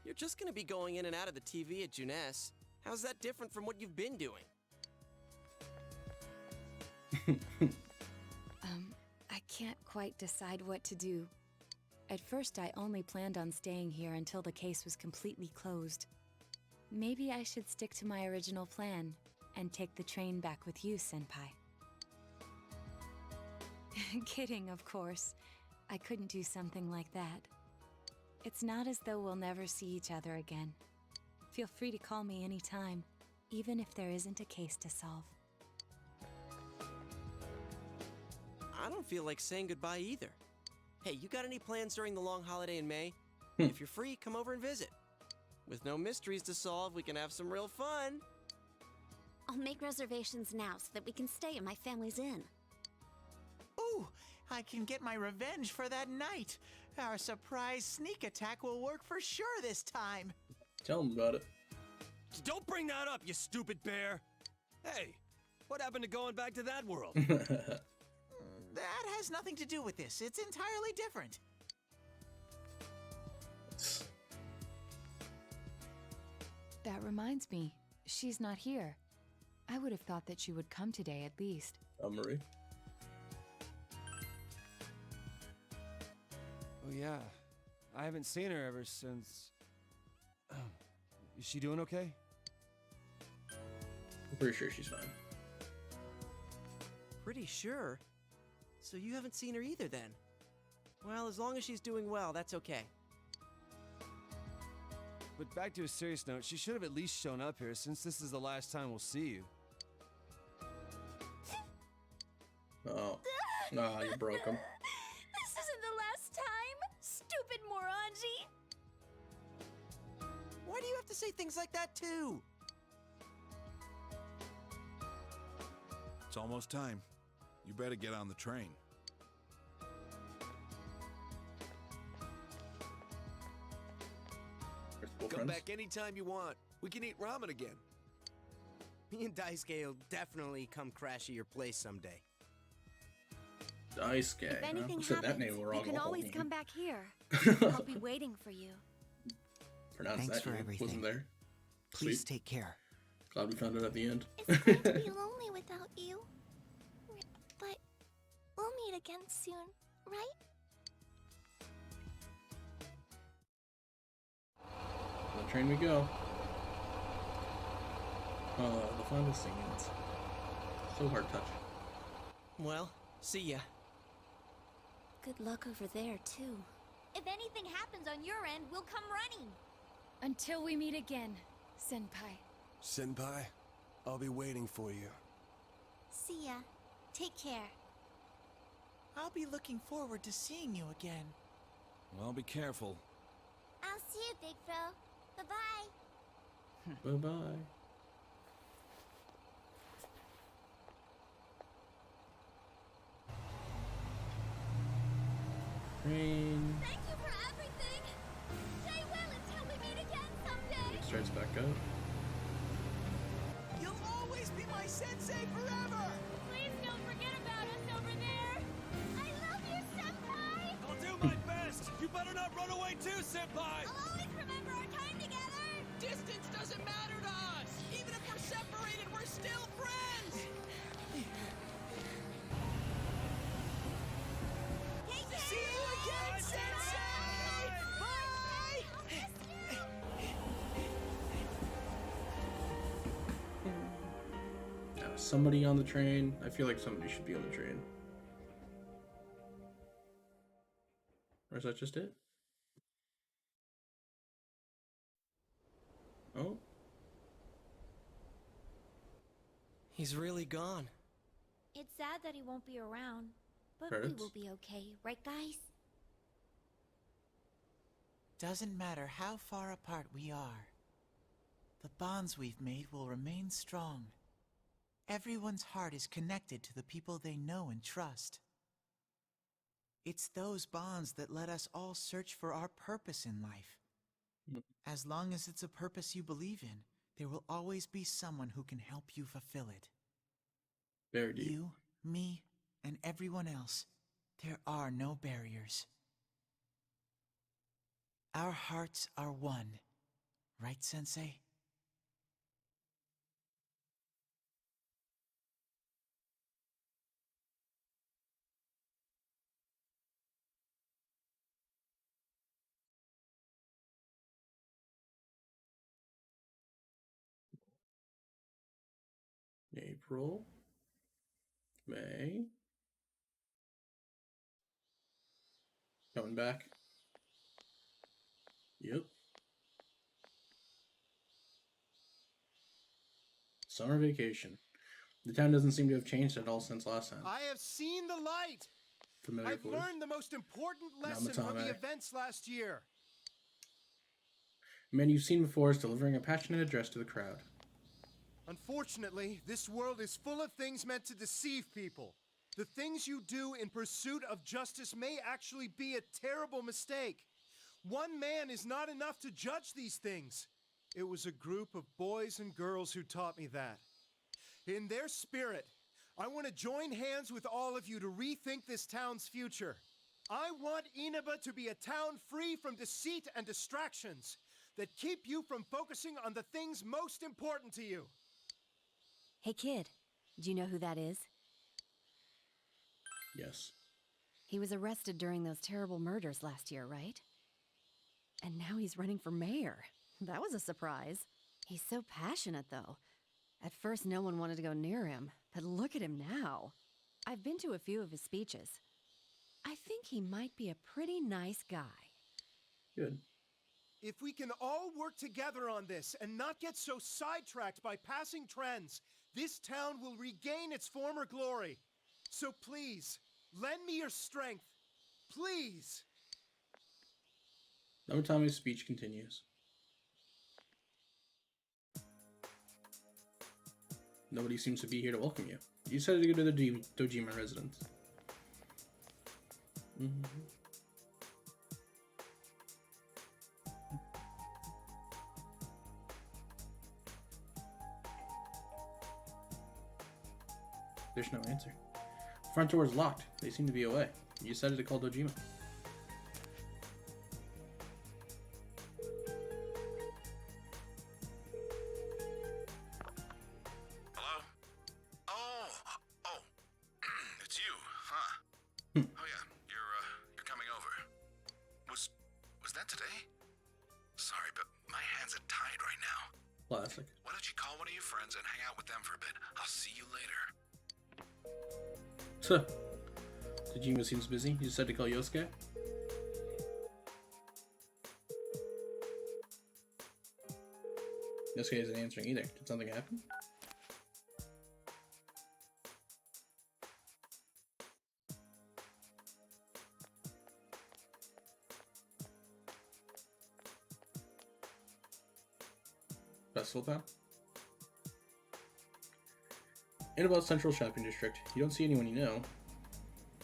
You're just gonna be going in and out of the TV at Junes. How's that different from what you've been doing? I can't quite decide what to do. At first, I only planned on staying here until the case was completely closed. Maybe I should stick to my original plan and take the train back with you, Senpai. Kidding, of course. I couldn't do something like that. It's not as though we'll never see each other again. Feel free to call me anytime, even if there isn't a case to solve. I don't feel like saying goodbye either. Hey, you got any plans during the long holiday in May? If you're free, come over and visit. With no mysteries to solve, we can have some real fun. I'll make reservations now so that we can stay in my family's inn. Ooh, I can get my revenge for that night. Our surprise sneak attack will work for sure this time. Tell him about it. Don't bring that up, you stupid bear! Hey, what happened to going back to that world? That has nothing to do with this. It's entirely different. That reminds me, she's not here. I would have thought that she would come today at least. Marie. Oh yeah, I haven't seen her ever since... Is she doing okay? I'm pretty sure she's fine. Pretty sure? So you haven't seen her either then? Well, as long as she's doing well, that's okay. But back to a serious note, she should have at least shown up here since this is the last time we'll see you. Oh. Ah, you broke him. This isn't the last time, stupid Moranji! Why do you have to say things like that too? It's almost time. You better get on the train. Come back anytime you want. We can eat ramen again. Me and Daisuke will definitely come crash at your place someday. Daisuke. If anything Said that happens, name you wrong. can the whole always name. come back here. I'll be waiting for you. Pronounced Thanks that. for name. everything. Wasn't there. Please Sweet. take care. Glad we found it at the end. It's going to be lonely without you. But we'll meet again soon, right? On the train we go. The fondest singings. So hard touch. Well, see ya. Good luck over there, too. If anything happens on your end, we'll come running. Until we meet again, Senpai. Senpai, I'll be waiting for you. See ya. Take care. I'll be looking forward to seeing you again. Well, be careful. I'll see you, Big Bro. Bye-bye. Bye-bye. Train. Thank you for everything. Stay well until we meet again someday. Starts back up. You'll always be my sensei forever! Please don't forget about us over there. I love you, Senpai. I'll do my best! You better not run away too, Senpai! I'll always remember our time together. Distance doesn't matter to us! Even if we're separated, we're still friends! Take care. See you again, Sensei! Bye! Now, somebody on the train. I feel like somebody should be on the train. Or is that just it? Oh. He's really gone. It's sad that he won't be around, but Credits. we will be okay, right guys? Doesn't matter how far apart we are. The bonds we've made will remain strong. Everyone's heart is connected to the people they know and trust. It's those bonds that let us all search for our purpose in life. As long as it's a purpose you believe in, there will always be someone who can help you fulfill it. Very deep. You, me, and everyone else. There are no barriers. Our hearts are one. Right, Sensei? April. May. Coming back. Yep. Summer vacation. The town doesn't seem to have changed at all since last time. I have seen the light. Familiar I've voice. learned the most important lesson from the Namatame. events last year. The man you've seen before is delivering a passionate address to the crowd. Unfortunately, this world is full of things meant to deceive people. The things you do in pursuit of justice may actually be a terrible mistake. One man is not enough to judge these things. It was a group of boys and girls who taught me that. In their spirit, I want to join hands with all of you to rethink this town's future. I want Inaba to be a town free from deceit and distractions that keep you from focusing on the things most important to you. Hey kid, do you know who that is? Yes. He was arrested during those terrible murders last year, right? And now he's running for mayor. That was a surprise. He's so passionate, though. At first, no one wanted to go near him, but look at him now. I've been to a few of his speeches. I think he might be a pretty nice guy. Good. If we can all work together on this and not get so sidetracked by passing trends, this town will regain its former glory. So please, lend me your strength. Please! Namatame's speech continues. Nobody seems to be here to welcome you. You decided to go to the Dojima residence. There's no answer. Front door is locked. They seem to be away. You decided to call Dojima. Hello? Oh, it's you, huh? Oh yeah, you're coming over. Was that today? Sorry, but my hands are tied right now. Classic. Why don't you call one of your friends and hang out with them for a bit? I'll see you later. So, Dojima seems busy. You decided to call Yosuke? Yosuke isn't answering either. Did something happen? Festival Town? Annabelle Central Shopping District. You don't see anyone you know.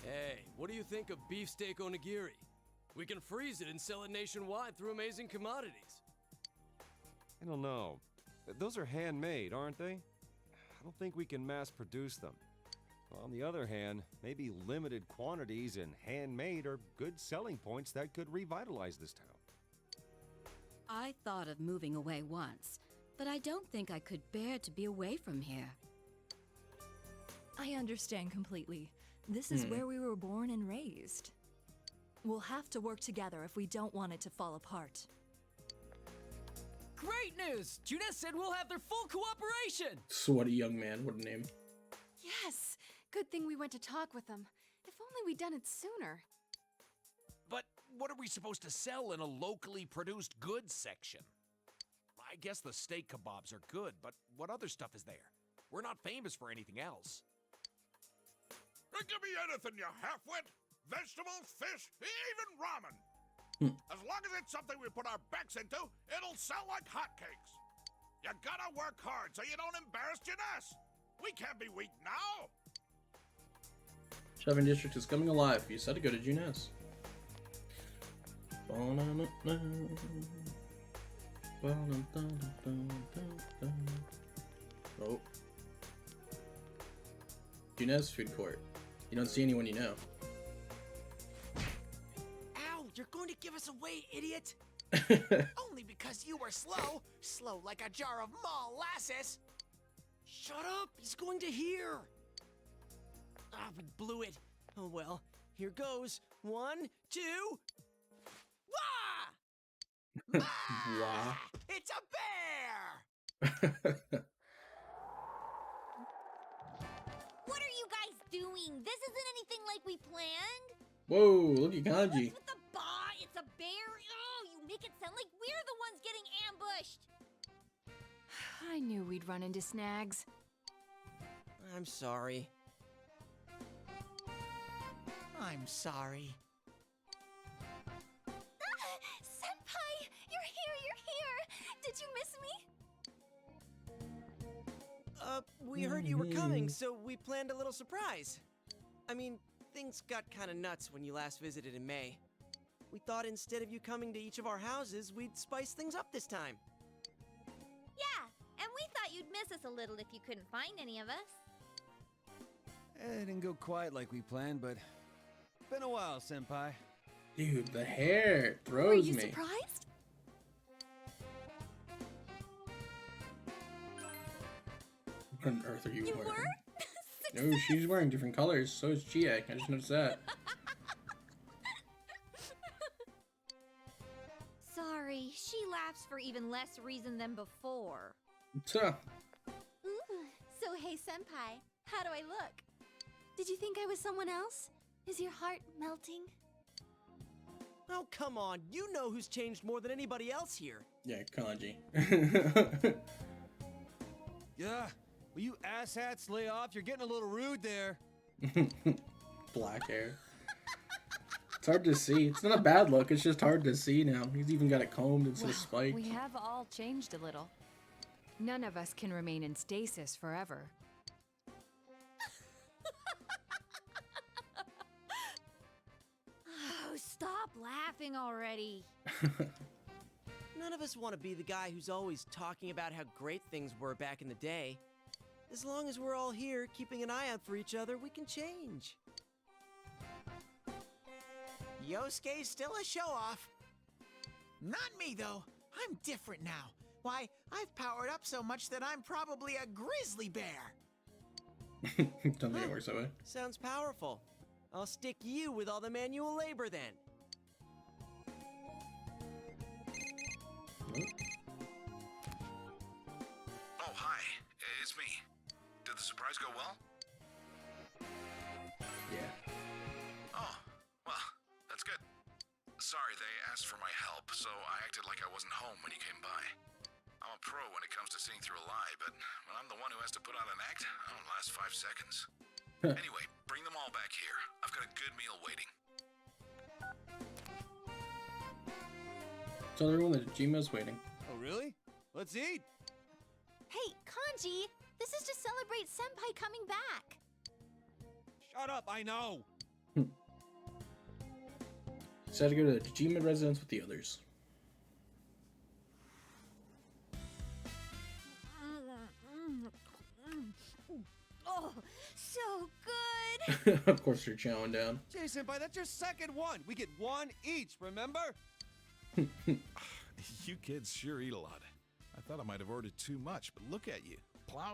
Hey, what do you think of beefsteak onigiri? We can freeze it and sell it nationwide through Amazing Commodities. I don't know. Those are handmade, aren't they? I don't think we can mass produce them. On the other hand, maybe limited quantities and handmade are good selling points that could revitalize this town. I thought of moving away once, but I don't think I could bear to be away from here. I understand completely. This is where we were born and raised. We'll have to work together if we don't want it to fall apart. Great news! Junes said we'll have their full cooperation! Sweaty young man, what a name. Yes! Good thing we went to talk with them. If only we'd done it sooner. But what are we supposed to sell in a locally produced goods section? I guess the steak kebabs are good, but what other stuff is there? We're not famous for anything else. Give me anything, you half-wit. Vegetables, fish, even ramen. As long as it's something we put our backs into, it'll sell like hotcakes. You gotta work hard so you don't embarrass Junes. We can't be weak now. Shopping District is coming alive. You said to go to Junes. Oh. Junes Food Court. You don't see anyone you know. Ow! You're going to give us away, idiot! Only because you were slow. Slow like a jar of molasses. Shut up! He's going to hear! Ah, we blew it. Oh well. Here goes. 1, 2... Wah! Wow. It's a bear! What are you guys doing? This isn't anything like we planned. Whoa, look at Kanji. What's with the bah? It's a bear. Oh, you make it sound like we're the ones getting ambushed. I knew we'd run into snags. I'm sorry. I'm sorry. Senpai, you're here. Did you miss me? We heard you were coming, so we planned a little surprise. I mean, things got kinda nuts when you last visited in May. We thought instead of you coming to each of our houses, we'd spice things up this time. Yeah, and we thought you'd miss us a little if you couldn't find any of us. It didn't go quite like we planned, but been a while, Senpai. Dude, the hair throws Were you me. surprised? What on earth are you wearing? No, she's wearing different colors. So is Chiak. I just noticed that. Sorry, she laughs for even less reason than before. So, Ooh. So hey, Senpai, how do I look? Did you think I was someone else? Is your heart melting? Oh, come on. You know who's changed more than anybody else here. yeah, Kanji. Yeah, will you asshats lay off? You're getting a little rude there. Black hair. It's hard to see. It's not a bad look. It's just hard to see now. He's even got it combed instead of spiked. We have all changed a little. None of us can remain in stasis forever. Oh, stop laughing already. None of us want to be the guy who's always talking about how great things were back in the day. As long as we're all here keeping an eye out for each other, we can change. Yosuke's still a show-off. Not me, though. I'm different now. Why, I've powered up so much that I'm probably a grizzly bear. Don't think it works that way. Sounds powerful. I'll stick you with all the manual labor then. Oh, hi. It's me. Did the surprise go well? Yeah. Oh, well, that's good. Sorry, they asked for my help, so I acted like I wasn't home when you came by. I'm a pro when it comes to seeing through a lie, but when I'm the one who has to put on an act, I don't last 5 seconds. Anyway, bring them all back here. I've got a good meal waiting. It's another room that Jima's waiting. Oh, really? Let's eat. Hey, Kanji! This is to celebrate Senpai coming back! Shut up, I know! Decided to go to the Jima residence with the others. Oh, so good! Of course you're chowing down. Jay Senpai, that's your second one. We get one each, remember? You kids sure eat a lot. I thought I might have ordered too much, but look at you. Plow.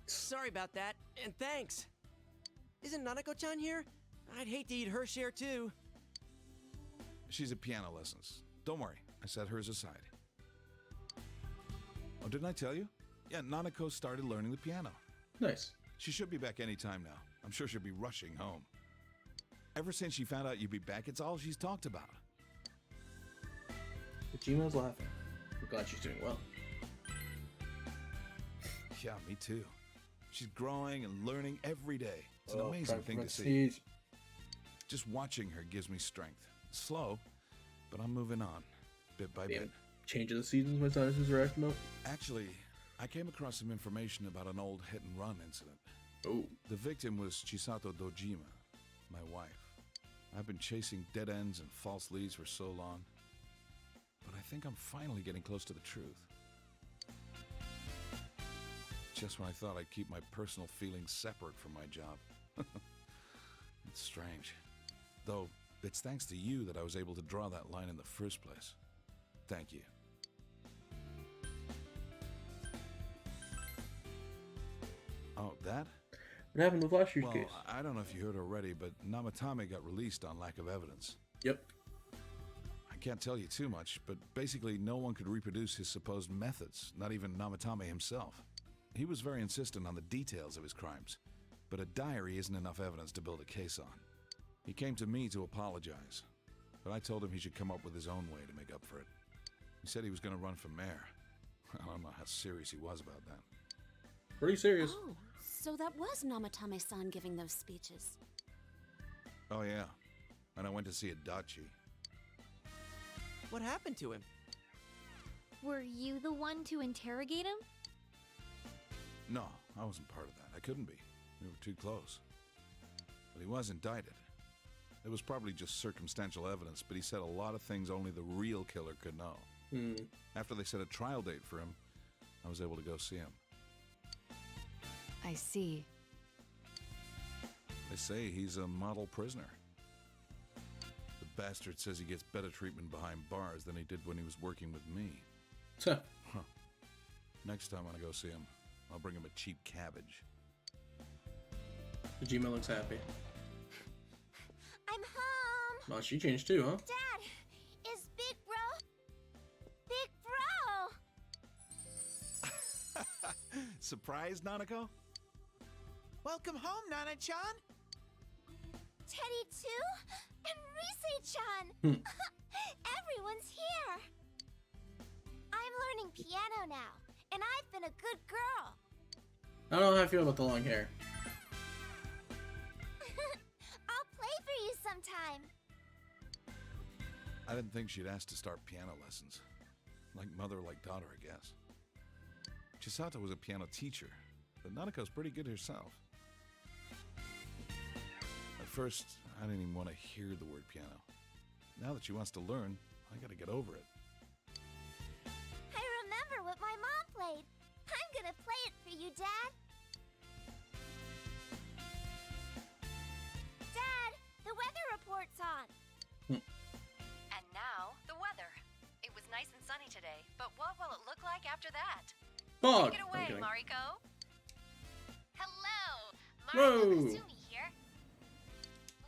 Sorry about that, and thanks. Isn't Nanako-chan here? I'd hate to eat her share too. She's at piano lessons. Don't worry, I set hers aside. Oh, didn't I tell you? Yeah, Nanako started learning the piano. Nice. She should be back any time now. I'm sure she'll be rushing home. Ever since she found out you'd be back, it's all she's talked about. But Jima's laughing. We're glad she's doing well. Yeah, me too. She's growing and learning every day. It's an Oh, amazing crap, thing to let's see. sneeze. Just watching her gives me strength. Slow, but I'm moving on, bit by bit. Change of the seasons, my sinuses are acting up. Actually, I came across some information about an old hit-and-run incident. Oh. The victim was Chisato Dojima, my wife. I've been chasing dead ends and false leads for so long, but I think I'm finally getting close to the truth. Just when I thought I'd keep my personal feelings separate from my job. It's strange. Though, it's thanks to you that I was able to draw that line in the first place. Thank you. Oh, that? What happened with last year's Well, case? I don't know if you heard already, but Namatame got released on lack of evidence. Yep. I can't tell you too much, but basically no one could reproduce his supposed methods, not even Namatame himself. He was very insistent on the details of his crimes, but a diary isn't enough evidence to build a case on. He came to me to apologize, but I told him he should come up with his own way to make up for it. He said he was going to run for mayor. I don't know how serious he was about that. Pretty serious. Oh, so that was Namatame-san giving those speeches. Oh yeah, and I went to see Adachi. What happened to him? Were you the one to interrogate him? No, I wasn't part of that. I couldn't be. We were too close. But he was indicted. It was probably just circumstantial evidence, but he said a lot of things only the real killer could know. After they set a trial date for him, I was able to go see him. I see. They say he's a model prisoner. The bastard says he gets better treatment behind bars than he did when he was working with me. Huh. Next time when I go see him, I'll bring him a cheap cabbage. Jima looks happy. I'm home! Oh, she changed too, huh? Dad! Is Big Bro... Big Bro! Surprise, Nanako? Welcome home, Nana-chan! Teddy too? And Rise-chan! Everyone's here! I'm learning piano now, and I've been a good girl. I don't know how I feel about the long hair. I'll play for you sometime. I didn't think she'd ask to start piano lessons. Like mother, like daughter, I guess. Chisato was a piano teacher, but Nanako's pretty good herself. At first, I didn't even want to hear the word piano. Now that she wants to learn, I gotta get over it. I remember what my mom played. I'm gonna play it for you, Dad. The weather report's on. And now, the weather. It was nice and sunny today, but what will it look like after that? Fog. Take it away, Okay. Mariko. Hello, Whoa. Mariko Kasumi here.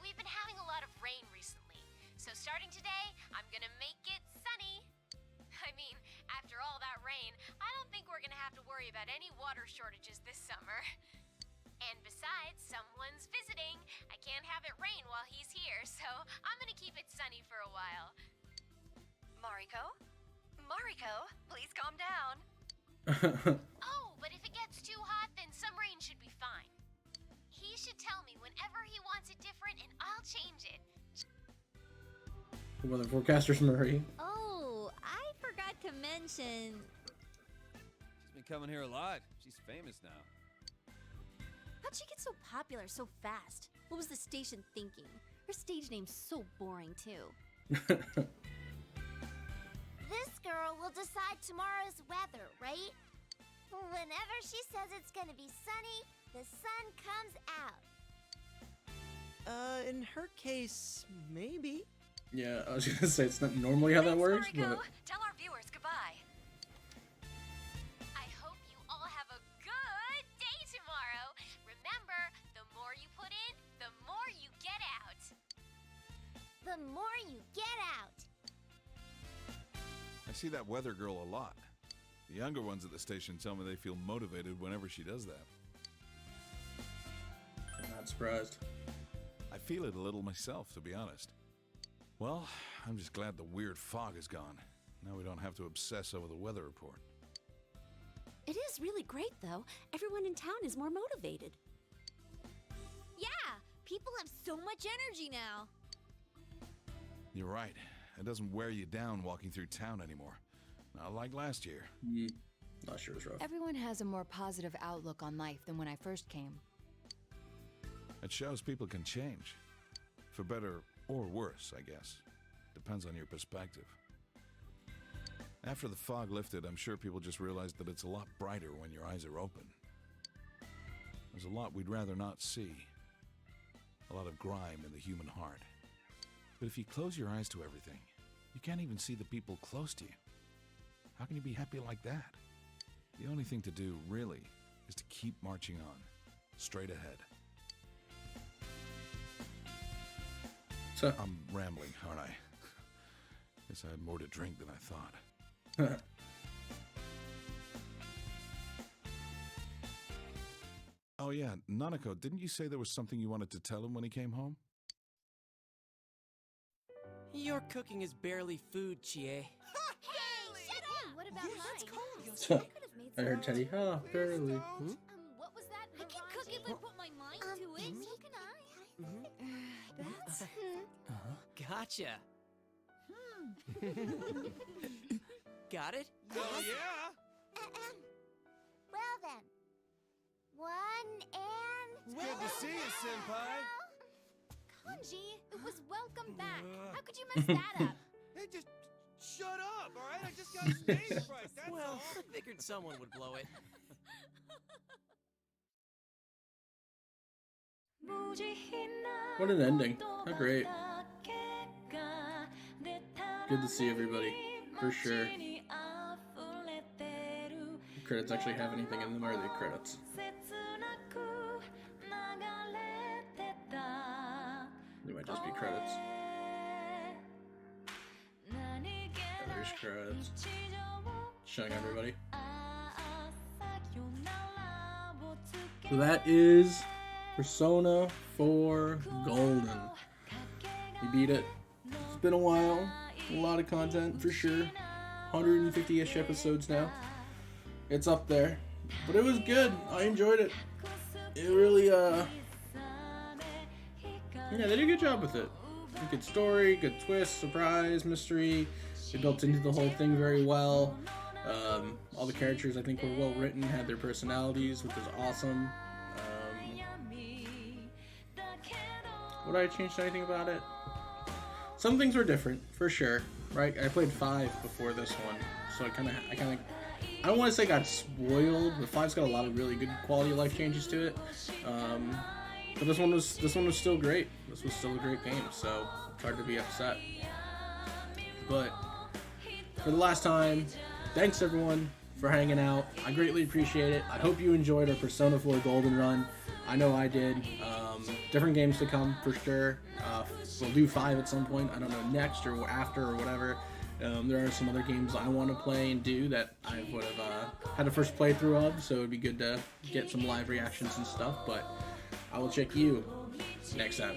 We've been having a lot of rain recently, so starting today, I'm gonna make it sunny. I mean, after all that rain, I don't think we're gonna have to worry about any water shortages this summer. And besides, someone's visiting. I can't have it rain while he's here, so I'm gonna keep it sunny for a while. Mariko? Mariko, please calm down. Oh, but if it gets too hot, then some rain should be fine. He should tell me whenever he wants it different, and I'll change it. Weather forecaster's Murray. Oh, I forgot to mention. She's been coming here a lot. She's famous now. How'd she get so popular so fast? What was the station thinking? Her stage name's so boring, too. This girl will decide tomorrow's weather, right? Whenever she says it's gonna be sunny, the sun comes out. In her case, maybe. Yeah, I was gonna say it's not normally how that works, Mariko, but tell our viewers goodbye. I hope you all have a good day tomorrow. Remember, the more you put in, the more you get out. The more you get out. I see that weather girl a lot. The younger ones at the station tell me they feel motivated whenever she does that. I'm not surprised. I feel it a little myself, to be honest. Well, I'm just glad the weird fog is gone. Now we don't have to obsess over the weather report. It is really great, though. Everyone in town is more motivated. Yeah, people have so much energy now. You're right. It doesn't wear you down walking through town anymore. Not like last year. Last year was rough. Everyone has a more positive outlook on life than when I first came. It shows people can change. For better or worse, I guess. Depends on your perspective. After the fog lifted, I'm sure people just realized that it's a lot brighter when your eyes are open. There's a lot we'd rather not see. A lot of grime in the human heart. But if you close your eyes to everything, you can't even see the people close to you. How can you be happy like that? The only thing to do, really, is to keep marching on. Straight ahead. So, I'm rambling, aren't I? Guess I had more to drink than I thought. Oh yeah, Nanako, didn't you say there was something you wanted to tell him when he came home? Your cooking is barely food, Chie. Hey, shut up! What about mine? I heard Teddy. Oh, barely. What was that? I can cook if I put my mind to it. So can I. That's... Gotcha. Got it? Oh, yeah! Well then. 1 and... Good to see you, Senpai. Kanji, it was welcome back. How could you mess that up? Hey, just shut up, all right? I just got stage fright, that's Well, all. I figured someone would blow it. What an ending. How great. Good to see everybody, for sure. The credits actually have anything in them, or are they credits? They might just be credits. There's credits. Showing everybody. So that is Persona 4 Golden. You beat it. It's been a while. A lot of content for sure. 150-ish episodes now. It's up there. But it was good. I enjoyed it. It really, yeah, they did a good job with it. Good story, good twist, surprise, mystery. They built into the whole thing very well. All the characters, I think, were well written, had their personalities, which was awesome. Would I have changed anything about it? Some things were different, for sure, right? I played 5 before this one, so I don't want to say got spoiled, but 5's got a lot of really good quality of life changes to it. But this one was still great. This was still a great game, so it's hard to be upset. But for the last time, thanks everyone for hanging out. I greatly appreciate it. I hope you enjoyed our Persona 4 Golden Run. I know I did. Different games to come for sure. We'll do 5 at some point. I don't know, next or after or whatever. There are some other games I want to play and do that I would have had a first playthrough of, so it'd be good to get some live reactions and stuff. But I will check you next time.